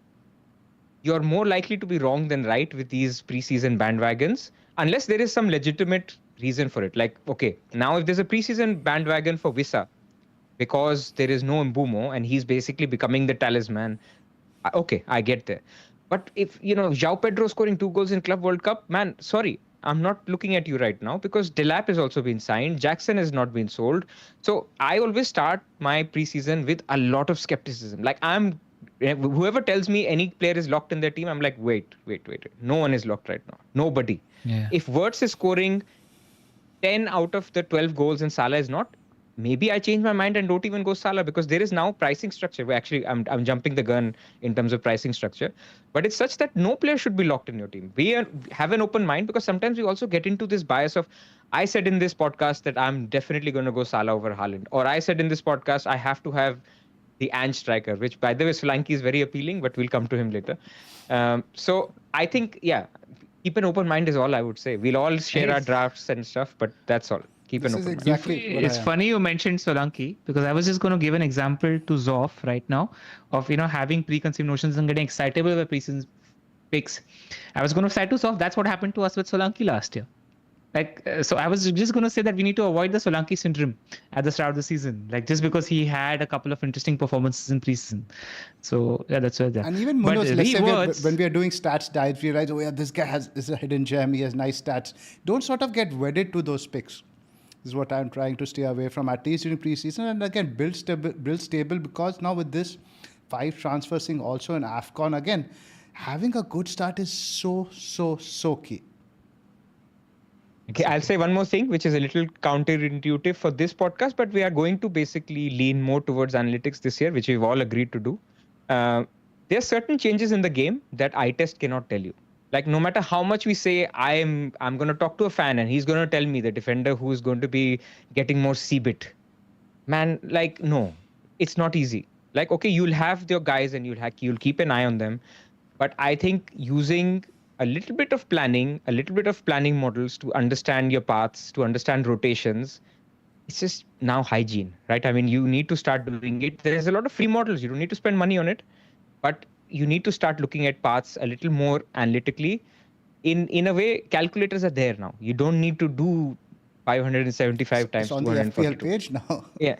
you're more likely to be wrong than right with these preseason bandwagons, unless there is some legitimate reason for it. Like, okay, now if there's a preseason bandwagon for Wissa, because there is no Mbumo and he's basically becoming the talisman, okay, I get there. But if, João Pedro scoring 2 goals in Club World Cup, man, sorry, I'm not looking at you right now because Delap has also been signed. Jackson has not been sold. So I always start my preseason with a lot of skepticism. Like whoever tells me any player is locked in their team, I'm like, wait. No one is locked right now. Nobody. Yeah. If Wirtz is scoring 10 out of the 12 goals and Salah is not, maybe I change my mind and don't even go Salah because there is now pricing structure. Actually, I'm jumping the gun in terms of pricing structure, but it's such that no player should be locked in your team. We have an open mind because sometimes we also get into this bias of, I said in this podcast that I'm definitely going to go Salah over Haaland, or I said in this podcast I have to have the Ange striker, which by the way, Solanke is very appealing, but we'll come to him later. So I think, keep an open mind is all I would say. We'll all share our drafts and stuff, but that's all. Keep an open mind. It's funny you mentioned Solanke because I was just going to give an example to Zoff right now of, having preconceived notions and getting excited over preseason picks. I was going to say to Zoff, that's what happened to us with Solanke last year. So I was just going to say that we need to avoid the Solanke syndrome at the start of the season, like just because he had a couple of interesting performances in preseason. So that's where that. And even Munoz, let's say when we are doing stats dives, we realize, this guy is a hidden gem. He has nice stats. Don't sort of get wedded to those picks. This is what I'm trying to stay away from, at least during preseason. And again, build stable because now with this 5 transfers thing also in AFCON, again, having a good start is so key. Okay, I'll say one more thing, which is a little counterintuitive for this podcast, but we are going to basically lean more towards analytics this year, which we've all agreed to do. There are certain changes in the game that eye test cannot tell you. Like no matter how much we say, I'm going to talk to a fan and he's going to tell me the defender who is going to be getting more CBIT. Man, like no, it's not easy. Like okay, you'll have your guys and you'll keep an eye on them, but I think using a little bit of planning models to understand your paths, to understand rotations, it's just now hygiene, right? I mean, you need to start doing it. There's a lot of free models. You don't need to spend money on it, but you need to start looking at paths a little more analytically. In a way, calculators are there now. You don't need to do 575 times It's on the FPL 242. page now. Yeah.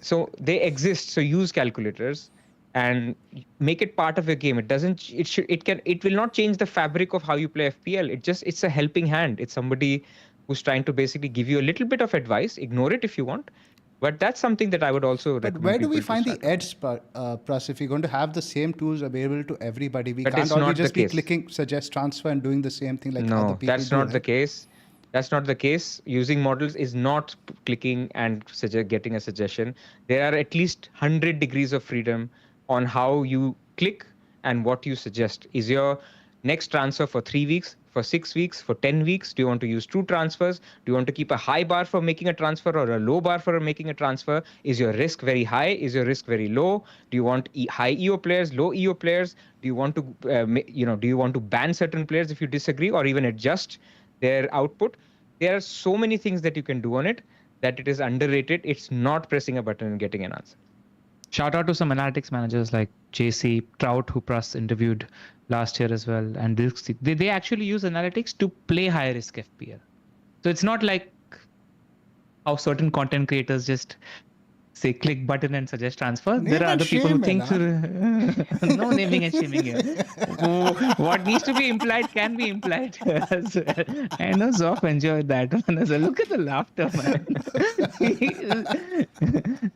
So they exist. So use calculators and make it part of your game. It will not change the fabric of how you play FPL. It's a helping hand. It's somebody who's trying to basically give you a little bit of advice. Ignore it if you want. But that's something that I would also But recommend. where do we people to find the start with. edge, Pras? If we're going to have the same tools available to everybody, we But can't it's always not the just be case. clicking suggest transfer and doing the same thing like other No, people that's do, not the right? case. That's not the case. Using models is not clicking and getting a suggestion. There are at least 100 degrees of freedom on how you click and what you suggest. Is your next transfer for 3 weeks, for 6 weeks, for 10 weeks? Do you want to use true transfers? Do you want to keep a high bar for making a transfer or a low bar for making a transfer? Is your risk very high? Is your risk very low? Do you want high EO players, low EO players? Do you want to, do you want to ban certain players if you disagree or even adjust their output? There are so many things that you can do on it that it is underrated. It's not pressing a button and getting an answer. Shout out to some analytics managers like JC Trout, who Pras interviewed last year as well, and they actually use analytics to play high risk FPL. So it's not like how certain content creators just say click button and suggest transfer. Name There are and other people who shame, think no naming and shaming here. What needs to be implied can be implied as well. I know Zoff enjoyed that one as well. Look at the laughter, man.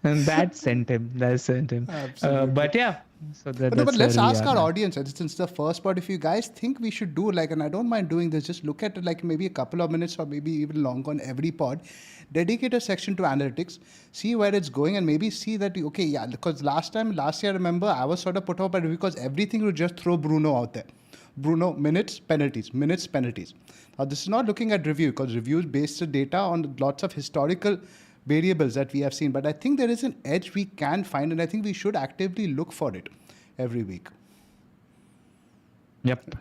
And that sent him. Absolutely. But yeah. So But let's ask our audience, and since the first part, if you guys think we should do like, and I don't mind doing this, just look at it like maybe a couple of minutes or maybe even longer on every pod, dedicate a section to analytics, see where it's going, and maybe see that, okay, yeah, because last year, I remember I was sort of put off by it because everything would just throw Bruno out there. Bruno, minutes, penalties. Now, this is not looking at review because reviews base the data on lots of historical variables that we have seen. But I think there is an edge we can find, and I think we should actively look for it every week. Yep.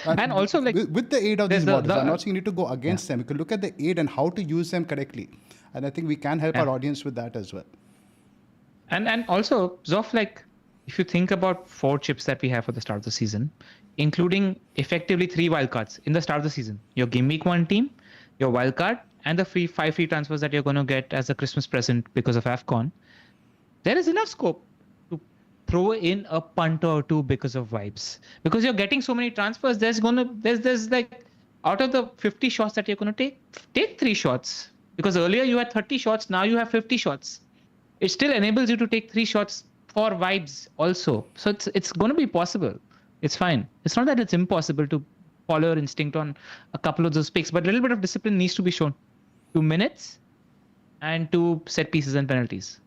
And also, like, with the aid of these there's models, I'm not saying you need to go against them. You can look at the aid and how to use them correctly. And I think we can help our audience with that as well. And also, Zoff, like, if you think about 4 chips that we have for the start of the season, including effectively 3 wildcards in the start of the season, your Game Week 1 team, your wildcard, and the 5 free transfers that you're going to get as a Christmas present because of AFCON, there is enough scope to throw in a punter or two because of vibes. Because you're getting so many transfers, there's like, out of the 50 shots that you're going to take 3 shots. Because earlier you had 30 shots, now you have 50 shots. It still enables you to take 3 shots for vibes also. So it's going to be possible. It's fine. It's not that it's impossible to follow your instinct on a couple of those picks, but a little bit of discipline needs to be shown to minutes and to set pieces and penalties.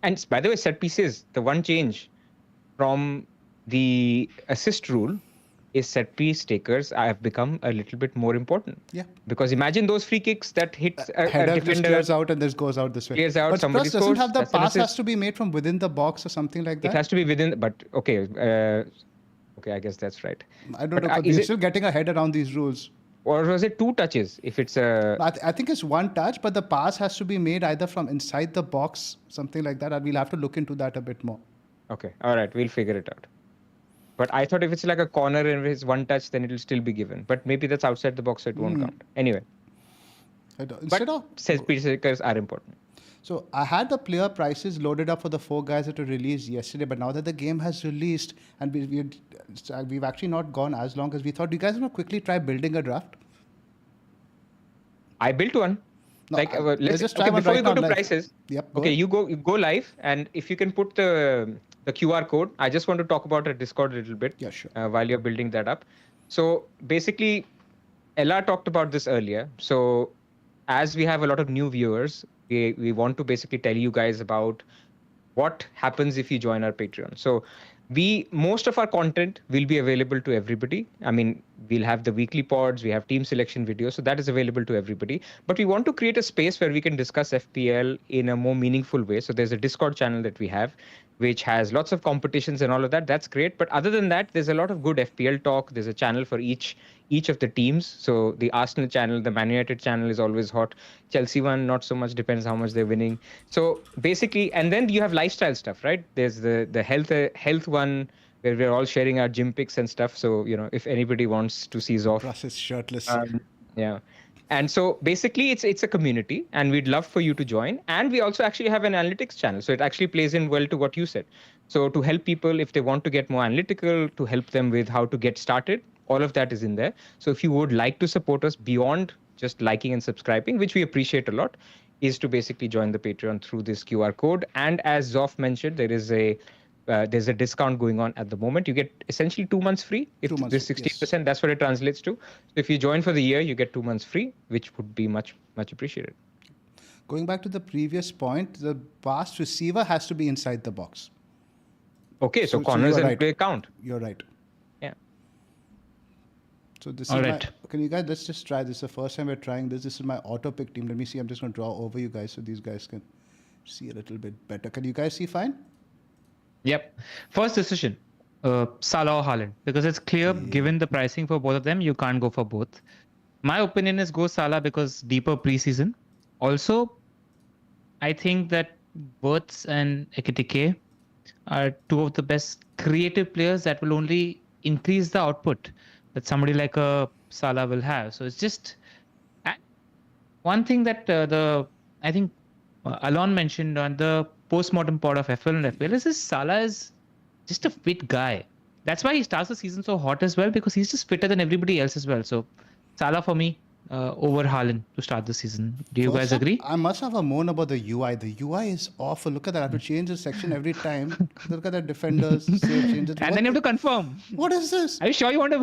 And by the way, set pieces, the one change from the assist rule is set piece takers have become a little bit more important. Yeah. Because imagine those free kicks that hits a Header just defender. clears out and this goes out this way. Clears out, but somebody plus doesn't scores, have the that's an pass assist. has to be made from within the box or something like that. It has to be within, but okay, I guess that's right. I don't know. But, We're still getting a head around these rules. Or was it 2 touches? If it's a, I think it's 1 touch, but the pass has to be made either from inside the box, something like that. And we'll have to look into that a bit more. okay, all right, we'll figure it out. But I thought if it's like a corner and it's 1 touch, then it'll still be given. But maybe that's outside the box, so it won't count. Anyway, Instead of set piece takers are important. So I had the player prices loaded up for the 4 guys that were released yesterday, but now that the game has released and we've actually not gone as long as we thought, do you guys want to quickly try building a draft? I built one. No, Let's just try okay, one before right we go now to live. prices. Yep. Go Okay, ahead. you go live, and if you can put the QR code, I just want to talk about a Discord a little bit. Yeah, sure. While you're building that up. So basically, Ella talked about this earlier. So as we have a lot of new viewers, we want to basically tell you guys about what happens if you join our Patreon. So most of our content will be available to everybody. I mean, we'll have the weekly pods, we have team selection videos, so that is available to everybody. But we want to create a space where we can discuss FPL in a more meaningful way. So there's a Discord channel that we have, which has lots of competitions and all of that. That's great. But other than that, there's a lot of good FPL talk. There's a channel for each of the teams. So the Arsenal channel, the Man United channel is always hot. Chelsea one, not so much, depends how much they're winning. So basically, and then you have lifestyle stuff, right? There's the health one where we're all sharing our gym pics and stuff. So, if anybody wants to see Zoff. Russ is shirtless. Yeah. And so basically it's a community, and we'd love for you to join. And we also actually have an analytics channel. So it actually plays in well to what you said. So to help people, if they want to get more analytical, to help them with how to get started, all of that is in there. So if you would like to support us beyond just liking and subscribing, which we appreciate a lot, is to basically join the Patreon through this QR code. And as Zoff mentioned, there's a discount going on at the moment. You get essentially 2 months free. If 2 months, this 16%, that's what it translates to. So if you join for the year, you get 2 months free, which would be much, much appreciated. Going back to the previous point, the pass receiver has to be inside the box. Okay, so So corners you're and right. play count. You're right. Yeah. So this All is right. can you guys, let's just try this. The first time we're trying this. This is my auto pick team. Let me see. I'm just going to draw over you guys so these guys can see a little bit better. Can you guys see fine? Yep. First decision, Salah or Haaland, because it's clear given the pricing for both of them, you can't go for both. My opinion is go Salah because deeper preseason. Also, I think that Wirtz and Ekitike are two of the best creative players that will only increase the output that somebody like a Salah will have. So it's just one thing that I think Alon mentioned on the post-mortem pod of FPL and FPL is Salah is just a fit guy. That's why he starts the season so hot as well, because he's just fitter than everybody else as well. So Salah for me over Haaland to start the season. Do you guys agree? I must have a moan about the UI. The UI is awful. Look at that. I have to change the section every time. Look at the defenders. Save changes. And then you have to confirm. What is this? Are you sure you want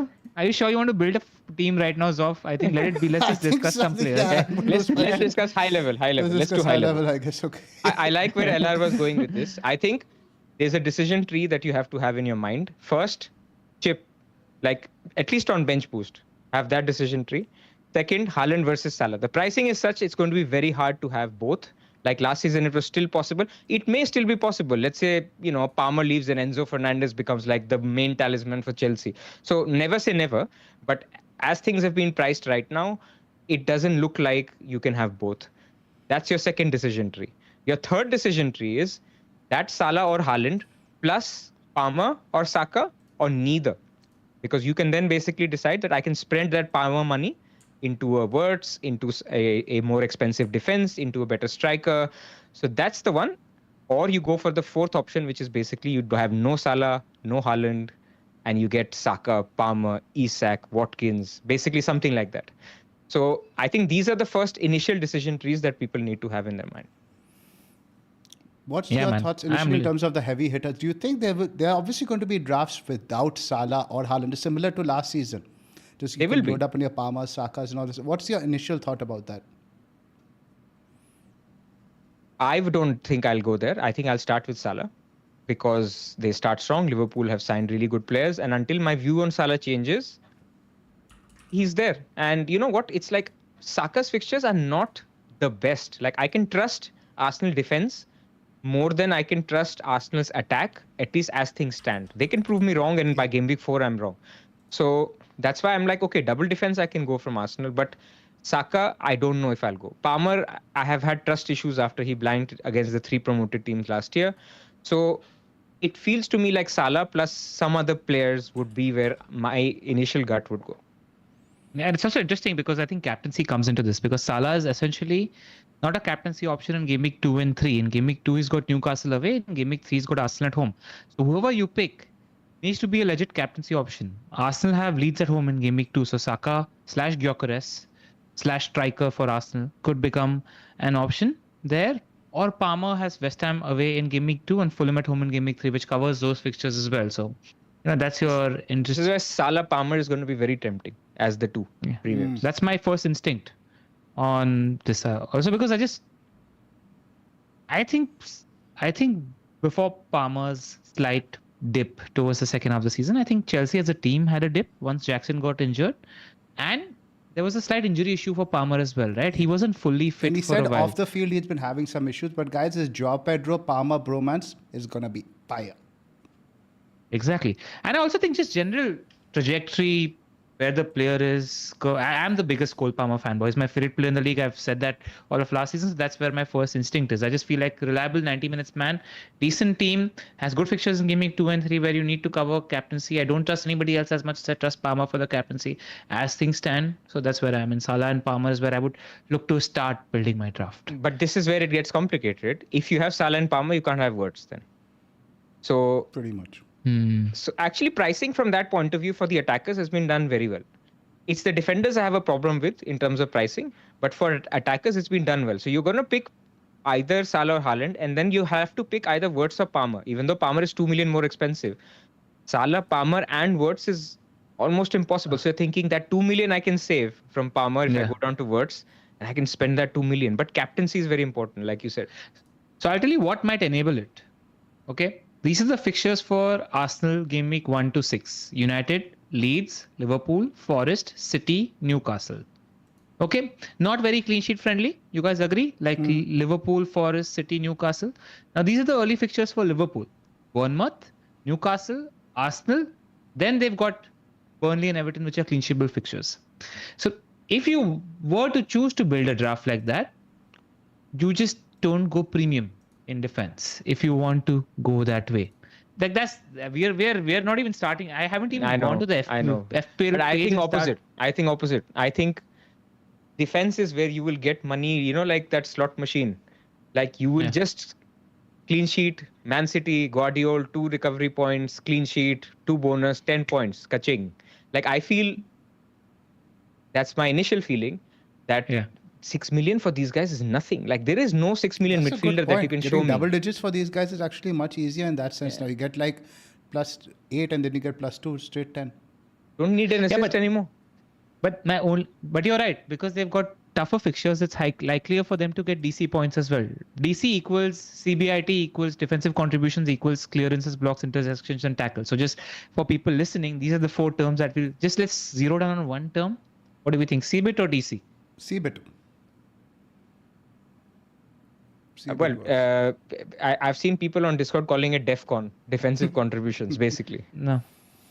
to build a team right now, Zoff? I think let it be. Let's just discuss some players. Yeah, Let's discuss high level. Let's do high level. I guess. Okay. I like where LR was going with this. I think there's a decision tree that you have to have in your mind. First, chip, like at least on bench boost, have that decision tree. Second, Haaland versus Salah. The pricing is such it's going to be very hard to have both. Like last season, it was still possible. It may still be possible. Let's say, Palmer leaves and Enzo Fernandez becomes like the main talisman for Chelsea. So never say never. But as things have been priced right now, it doesn't look like you can have both. That's your second decision tree. Your third decision tree is that Salah or Haaland plus Palmer or Saka or neither. Because you can then basically decide that I can spend that Palmer money into a Wirtz, into a more expensive defense, into a better striker. So that's the one. Or you go for the fourth option, which is basically you have no Salah, no Haaland, and you get Saka, Palmer, Isak, Watkins, basically something like that. So I think these are the first initial decision trees that people need to have in their mind. What's your thoughts initially in terms of the heavy hitters? Do you think there are obviously going to be drafts without Salah or Haaland, similar to last season? Just you can load up on your Palmers, Sakas and all this. What's your initial thought about that? I don't think I'll go there. I think I'll start with Salah because they start strong. Liverpool have signed really good players. And until my view on Salah changes, he's there. And you know what? It's like Saka's fixtures are not the best. Like I can trust Arsenal defense more than I can trust Arsenal's attack, at least as things stand. They can prove me wrong, and by game week 4, I'm wrong. So that's why I'm like, okay, double defense, I can go from Arsenal. But Saka, I don't know if I'll go. Palmer, I have had trust issues after he blanked against the 3 promoted teams last year. So it feels to me like Salah plus some other players would be where my initial gut would go. Yeah, and it's also interesting because I think captaincy comes into this because Salah is essentially not a captaincy option in game week 2 and 3. In game week 2, he's got Newcastle away. In game week 3, he's got Arsenal at home. So whoever you pick needs to be a legit captaincy option. Arsenal have Leeds at home in game week 2. So Saka / Gyökeres / striker for Arsenal could become an option there. Or Palmer has West Ham away in game week 2 and Fulham at home in game week 3, which covers those fixtures as well. So, that's your interest. This is where Salah Palmer is going to be very tempting as the two premiums. That's my first instinct on this. Also because I think before Palmer's slight dip towards the second half of the season, I think Chelsea as a team had a dip once Jackson got injured. And there was a slight injury issue for Palmer as well, right? He wasn't fully fit and he for said a while. off the field he's been having some issues, but guys, his Joao Pedro Palmer bromance is gonna be fire. Exactly. And I also think just general trajectory where the player is. I'm the biggest Cole Palmer fanboy. He's my favorite player in the league. I've said that all of last season. So that's where my first instinct is. I just feel like reliable 90 minutes man, decent team, has good fixtures in Gameweek 2 and 3 where you need to cover captaincy. I don't trust anybody else as much as I trust Palmer for the captaincy as things stand. So that's where I am. In Salah and Palmer is where I would look to start building my draft. But this is where it gets complicated. If you have Salah and Palmer, you can't have Wirtz then. So Pretty much. So actually pricing from that point of view for the attackers has been done very well. It's the defenders I have a problem with in terms of pricing, but for attackers it's been done well. So you're going to pick either Salah or Haaland, and then you have to pick either Wirtz or Palmer, even though Palmer is 2 million more expensive. Salah, Palmer and Wirtz is almost impossible. So you're thinking that 2 million I can save from Palmer if I go down to Wirtz, and I can spend that 2 million. But captaincy is very important, like you said. So I'll tell you what might enable it. Okay. These are the fixtures for Arsenal game week 1 to 6. United, Leeds, Liverpool, Forest, City, Newcastle. Okay. Not very clean sheet friendly. You guys agree? Like Liverpool, Forest, City, Newcastle. Now these are the early fixtures for Liverpool. Bournemouth, Newcastle, Arsenal. Then they've got Burnley and Everton, which are clean sheetable fixtures. So if you were to choose to build a draft like that, you just don't go premium in defense if you want to go that way. Like that's we're not even starting. I haven't even gone to the FPL But I page think and opposite. I think opposite. I think defense is where you will get money, like that slot machine. Like you will just clean sheet, Man City, Guardiola, 2 recovery points, clean sheet, 2 bonus, 10 points, kaching. Like I feel that's my initial feeling that 6 million for these guys is nothing. Like there is no 6 million That's a good midfielder that you point. can Getting show me. double digits for these guys is actually much easier in that sense. Now you get like +8 and then you get +2, straight 10. Don't need an assist anymore. But you're right, because they've got tougher fixtures. It's likelier for them to get DC points as well. DC equals CBIT equals defensive contributions equals clearances, blocks, interceptions, and tackles. So just for people listening, these are the 4 terms that let's zero down on one term. What do we think? CBIT or DC? CBIT. I've seen people on Discord calling it DEFCON, defensive contributions, basically. No.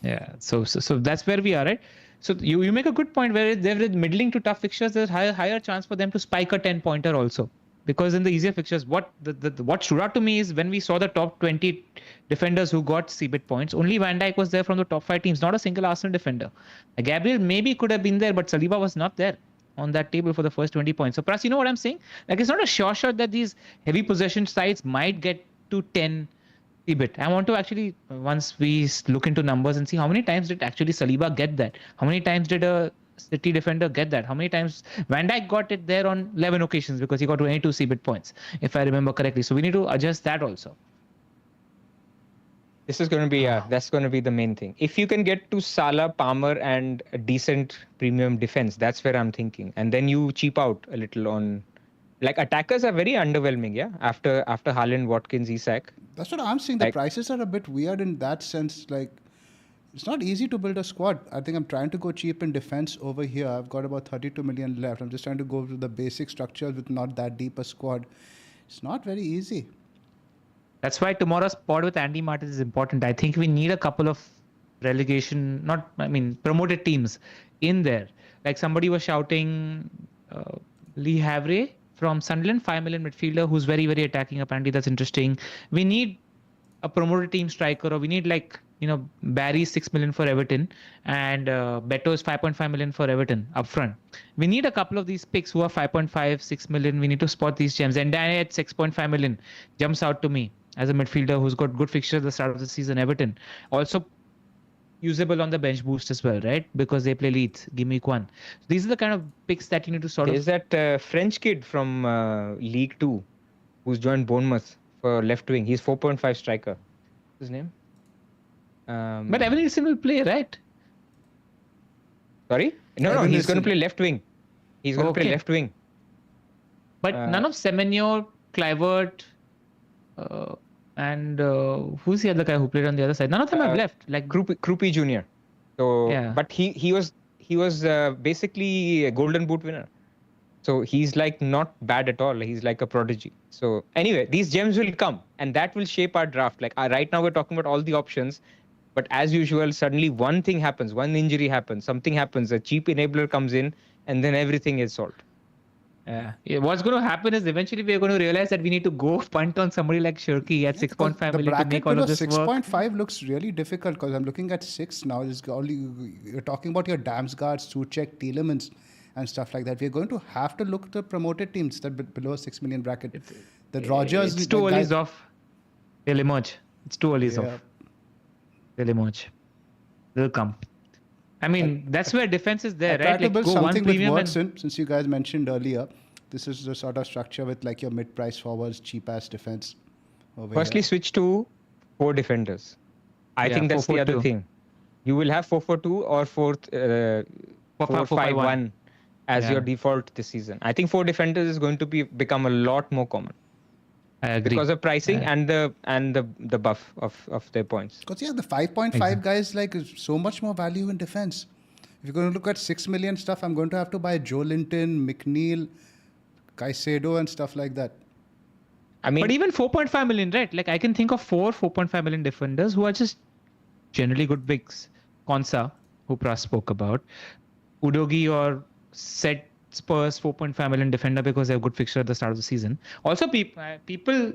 Yeah. So that's where we are, right? So you make a good point where they're middling to tough fixtures. There's higher chance for them to spike a 10-pointer also, because in the easier fixtures, what stood out to me is when we saw the top 20 defenders who got CBIT points, only Van Dijk was there from the top 5 teams, not a single Arsenal defender. Gabriel maybe could have been there, but Saliba was not there on that table for the first 20 points. So perhaps you know what I'm saying? Like it's not a sure shot that these heavy possession sides might get to 10 CBIT. I want to actually, once we look into numbers and see how many times did actually Saliba get that? How many times did a City defender get that? How many times Van Dijk got it there on 11 occasions because he got 22 CBIT points, if I remember correctly. So we need to adjust that also. This is going to be, that's going to be the main thing. If you can get to Salah, Palmer, and a decent premium defense, that's where I'm thinking. And then you cheap out a little on, like attackers are very underwhelming, after Haaland, Watkins, Isak. That's what I'm saying. The prices are a bit weird in that sense. Like, it's not easy to build a squad. I think I'm trying to go cheap in defense over here. I've got about 32 million left. I'm just trying to go to the basic structures with not that deep a squad. It's not very easy. That's why tomorrow's pod with Andy Martin is important. I think we need a couple of promoted teams in there. Like somebody was shouting, Lee Havre from Sunderland, 5 million midfielder who's very, very attacking. Apparently, that's interesting. We need a promoted team striker, or we need Barry 6 million for Everton and Beto is 5.5 million for Everton up front. We need a couple of these picks who are 5.5, 6 million. We need to spot these gems. And Danny at 6.5 million jumps out to me as a midfielder who's got good fixtures at the start of the season. Everton also usable on the bench boost as well, right? Because they play Leeds, Gameweek 1. So these are the kind of picks that you need to sort of... Is that French kid from League 2 who's joined Bournemouth for left wing? He's 4.5 striker. What's his name? But Evanilson will play, right? Sorry? No, he's going to play left wing. He's going to play left wing. But none of Semenyo, Kluivert, and who's the other guy who played on the other side? None of them have left. Like Krupi Jr. So, but he was basically a Golden Boot winner. So he's like not bad at all. He's like a prodigy. So anyway, these gems will come, and that will shape our draft. Like right now, we're talking about all the options. But as usual, suddenly one thing happens, one injury happens, something happens, a cheap enabler comes in, and then everything is solved. Yeah. What's going to happen is eventually we're going to realize that we need to go punt on somebody like Shirky at 6.5 the million to bracket make all below of this work. 6.5 looks really difficult because I'm looking at 6 now. You're talking about your Damsgaard, Suchek, Tielemans and stuff like that. We're going to have to look to promoted teams that below 6 million bracket. The Rogers... It's too early off. They'll emerge. It's too early off. They'll emerge. They'll come. I mean, that's where defense is there, right? Try to build something with premium Watson, since you guys mentioned earlier. This is the sort of structure with like your mid-price forwards, cheap-ass defense. Firstly, switch to 4 defenders. I think that's the other thing. You will have 4-4-2 or 4-5-1 as your default this season. I think 4 defenders is going to become a lot more common. I agree. Because of pricing and the buff of their points. Because the 5.5 guys like so much more value in defense. If you're going to look at 6 million stuff, I'm going to have to buy Joe Linton, McNeil, Caicedo and stuff like that. I mean, but even 4.5 million, right? Like I can think of 4.5 million defenders who are just generally good bigs. Konsa, who Pras spoke about, Udogi or Set Spurs 4.5 million defender because they have good fixture at the start of the season. Also, people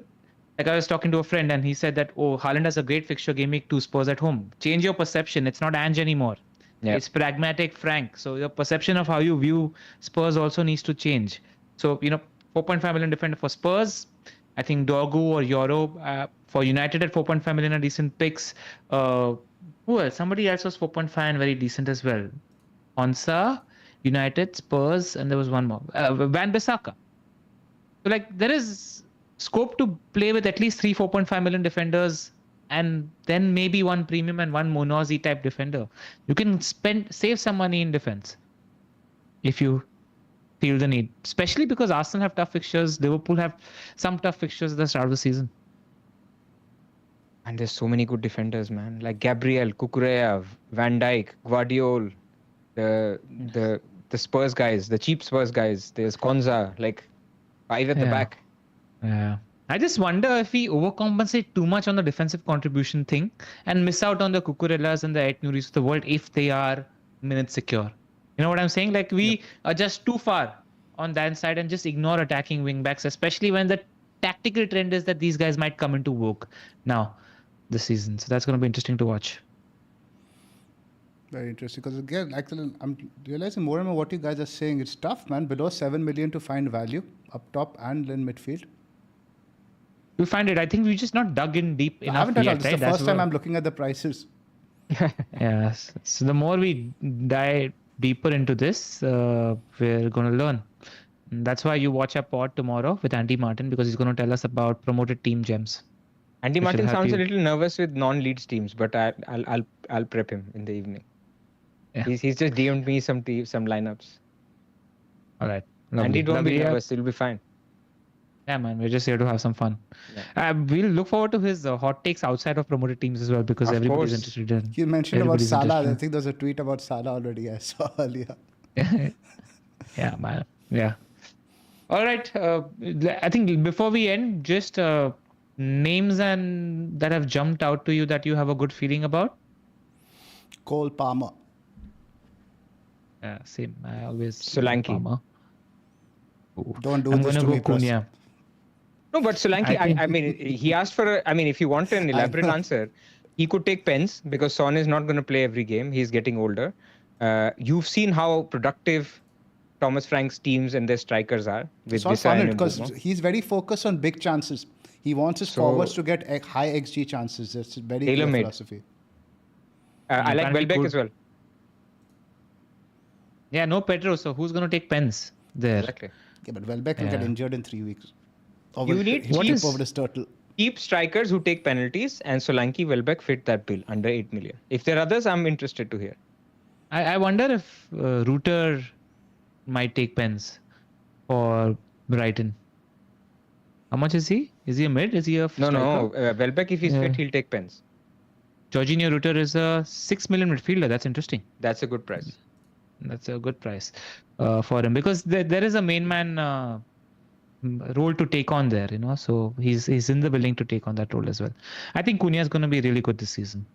like I was talking to a friend and he said that Haaland has a great fixture game week 2 Spurs at home. Change your perception. It's not Ange anymore. Yep. It's pragmatic Frank. So your perception of how you view Spurs also needs to change. So 4.5 million defender for Spurs. I think Dorgu or Euro for United at 4.5 million are decent picks. Who else? Somebody else was 4.5 and very decent as well. Onsa, United, Spurs, and there was one more. Van Bissaka. So there is scope to play with at least 4.5 million defenders and then maybe one premium and one Monozi type defender. You can save some money in defense if you feel the need, especially because Arsenal have tough fixtures. Liverpool have some tough fixtures at the start of the season. And there's so many good defenders, man. Like Gabriel, Kukureya, Van Dijk, Guardiola, the Spurs guys, the cheap Spurs guys. There's Konza, 5 at the back. Yeah. I just wonder if we overcompensate too much on the defensive contribution thing and miss out on the Cucurelas and the Ait Nuris of the world if they are minute secure. You know what I'm saying? We are just too far on that side and just ignore attacking wing backs, especially when the tactical trend is that these guys might come into vogue now this season. So that's going to be interesting to watch. Very interesting. Because again, I'm realizing more and more what you guys are saying. It's tough, man. Below 7 million to find value up top and in midfield. We find it. I think we just not dug in deep enough. I haven't done yet, This is the first time I'm looking at the prices. Yes. So the more we dive deeper into this, we're going to learn. And that's why you watch our pod tomorrow with Andy Martin, because he's going to tell us about promoted team gems. Andy Martin sounds a little nervous with non-Leeds teams, but I'll prep him in the evening. Yeah. He's just DM'd me some lineups. All right. Andy, don't be nervous. It'll be fine. Yeah, man, we're just here to have some fun. Yeah. We'll look forward to his hot takes outside of promoted teams as well, because everybody's interested in. You mentioned about Salah. I think there's a tweet about Salah already I saw earlier. Yeah, man. Yeah. All right. I think before we end, just names that have jumped out to you that you have a good feeling about. Cole Palmer. Yeah, same. I always Solanke. Palmer. Don't do this to me, Cunha. No, but Solanke, I mean, he asked for if you want an elaborate answer, he could take Pence because Son is not going to play every game. He's getting older. You've seen how productive Thomas Frank's teams and their strikers are. It's all fun because he's very focused on big chances. He wants his forwards to get high XG chances. That's a very clear philosophy. I like Welbeck as well. Yeah, no Pedro. So who's going to take Pence there? Exactly. Yeah, but Welbeck will get injured in 3 weeks. You need over his turtle. Cheap strikers who take penalties, and Solanke, Welbeck fit that bill under 8 million. If there are others, I'm interested to hear. I wonder if Reuter might take Pence for Brighton. How much is he? Is he a mid? Is he a striker? No. Welbeck, if he's fit, he'll take Pence. Jorginho Reuter is a 6 million midfielder. That's interesting. That's a good price. That's a good price for him, because there is a main man role to take on there, so he's in the building to take on that role as well. I think Cunha is going to be really good this season.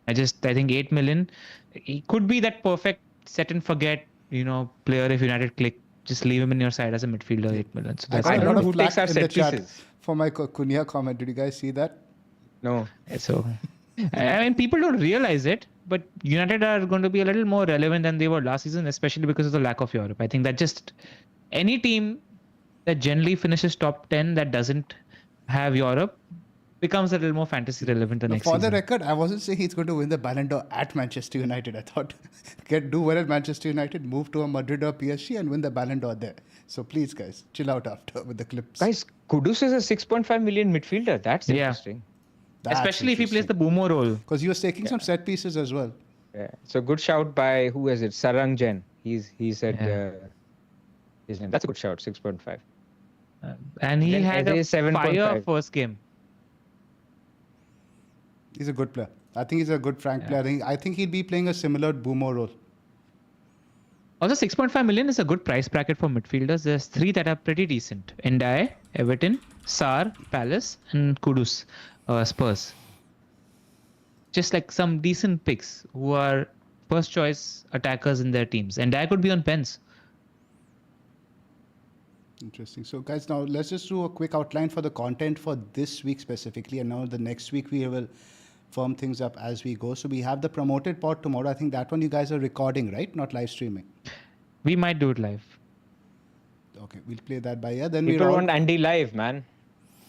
I think 8 million, he could be that perfect set and forget, player if United click. Just leave him in your side as a midfielder, 8 million. So I that's got a I don't lot know of who takes flack our in the set chat pieces. for my Cunha comment. Did you guys see that? No. So, I mean, people don't realize it, but United are going to be a little more relevant than they were last season, especially because of the lack of Europe. I think that just any team that generally finishes top 10 that doesn't have Europe becomes a little more fantasy relevant the No, next for season. the record, I wasn't saying he's going to win the Ballon d'Or at Manchester United. I thought, do well at Manchester United, move to a Madrid or PSG and win the Ballon d'Or there. So please, guys, chill out after with the clips. Guys, Kudus is a 6.5 million midfielder. That's Yeah. interesting. Especially if he plays the boomer role. Because he was taking some set pieces as well. Yeah. So good shout by, who is it? Sarang Jain. He said his name. That's a good shout, 6.5. And he Then had Eze a 7.5. fire first game. He's a good player. I think he's a good Frank player. I think he'd be playing a similar boomer role. Also, 6.5 million is a good price bracket for midfielders. There's 3 that are pretty decent. Ndiaye, Everton, Sarr, Palace, and Kudus, Spurs. Just like some decent picks who are first choice attackers in their teams. Ndiaye could be on pens. Interesting. So, guys, now let's just do a quick outline for the content for this week specifically. And now the next week we will firm things up as we go. So we have the promoted pod tomorrow. I think that one you guys are recording, right? Not live streaming. We might do it live. Okay, we'll play that by ear. Then People want Andy live, man.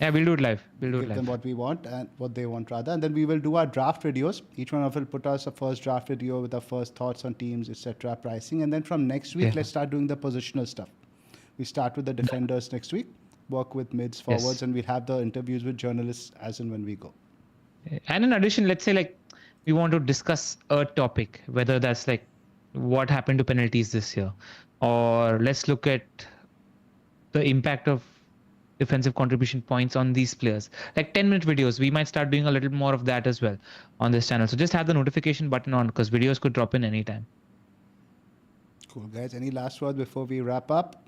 Yeah, we'll do it live. We'll do it give them live. what we want and what they want rather. And then we will do our draft videos. Each one of us will put us a first draft video with our first thoughts on teams, etc., pricing. And then from next week, let's start doing the positional stuff. We start with the defenders next week, work with mids, forwards, and we'll have the interviews with journalists as and when we go. And in addition, let's say like we want to discuss a topic, whether that's like what happened to penalties this year, or let's look at the impact of defensive contribution points on these players. Like 10-minute videos, we might start doing a little more of that as well on this channel. So just have the notification button on because videos could drop in anytime. Cool, guys. Any last words before we wrap up?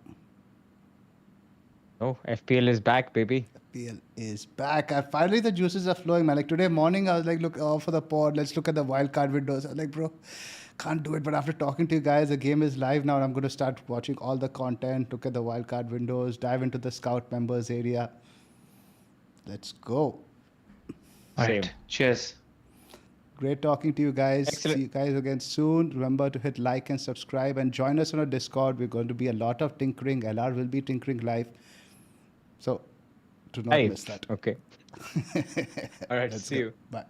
Oh, FPL is back, baby. FPL is back. Finally, the juices are flowing, man. Like today morning, I was like, look, for the pod, let's look at the wildcard windows. I was like, bro, can't do it. But after talking to you guys, the game is live now. And I'm going to start watching all the content, look at the wildcard windows, dive into the scout members area. Let's go. All Same. right. Cheers. Great talking to you guys. Excellent. See you guys again soon. Remember to hit like and subscribe and join us on our Discord. We're going to be a lot of tinkering. LR will be tinkering live. So do not miss that. Okay. All right. Let's See go. you. Bye.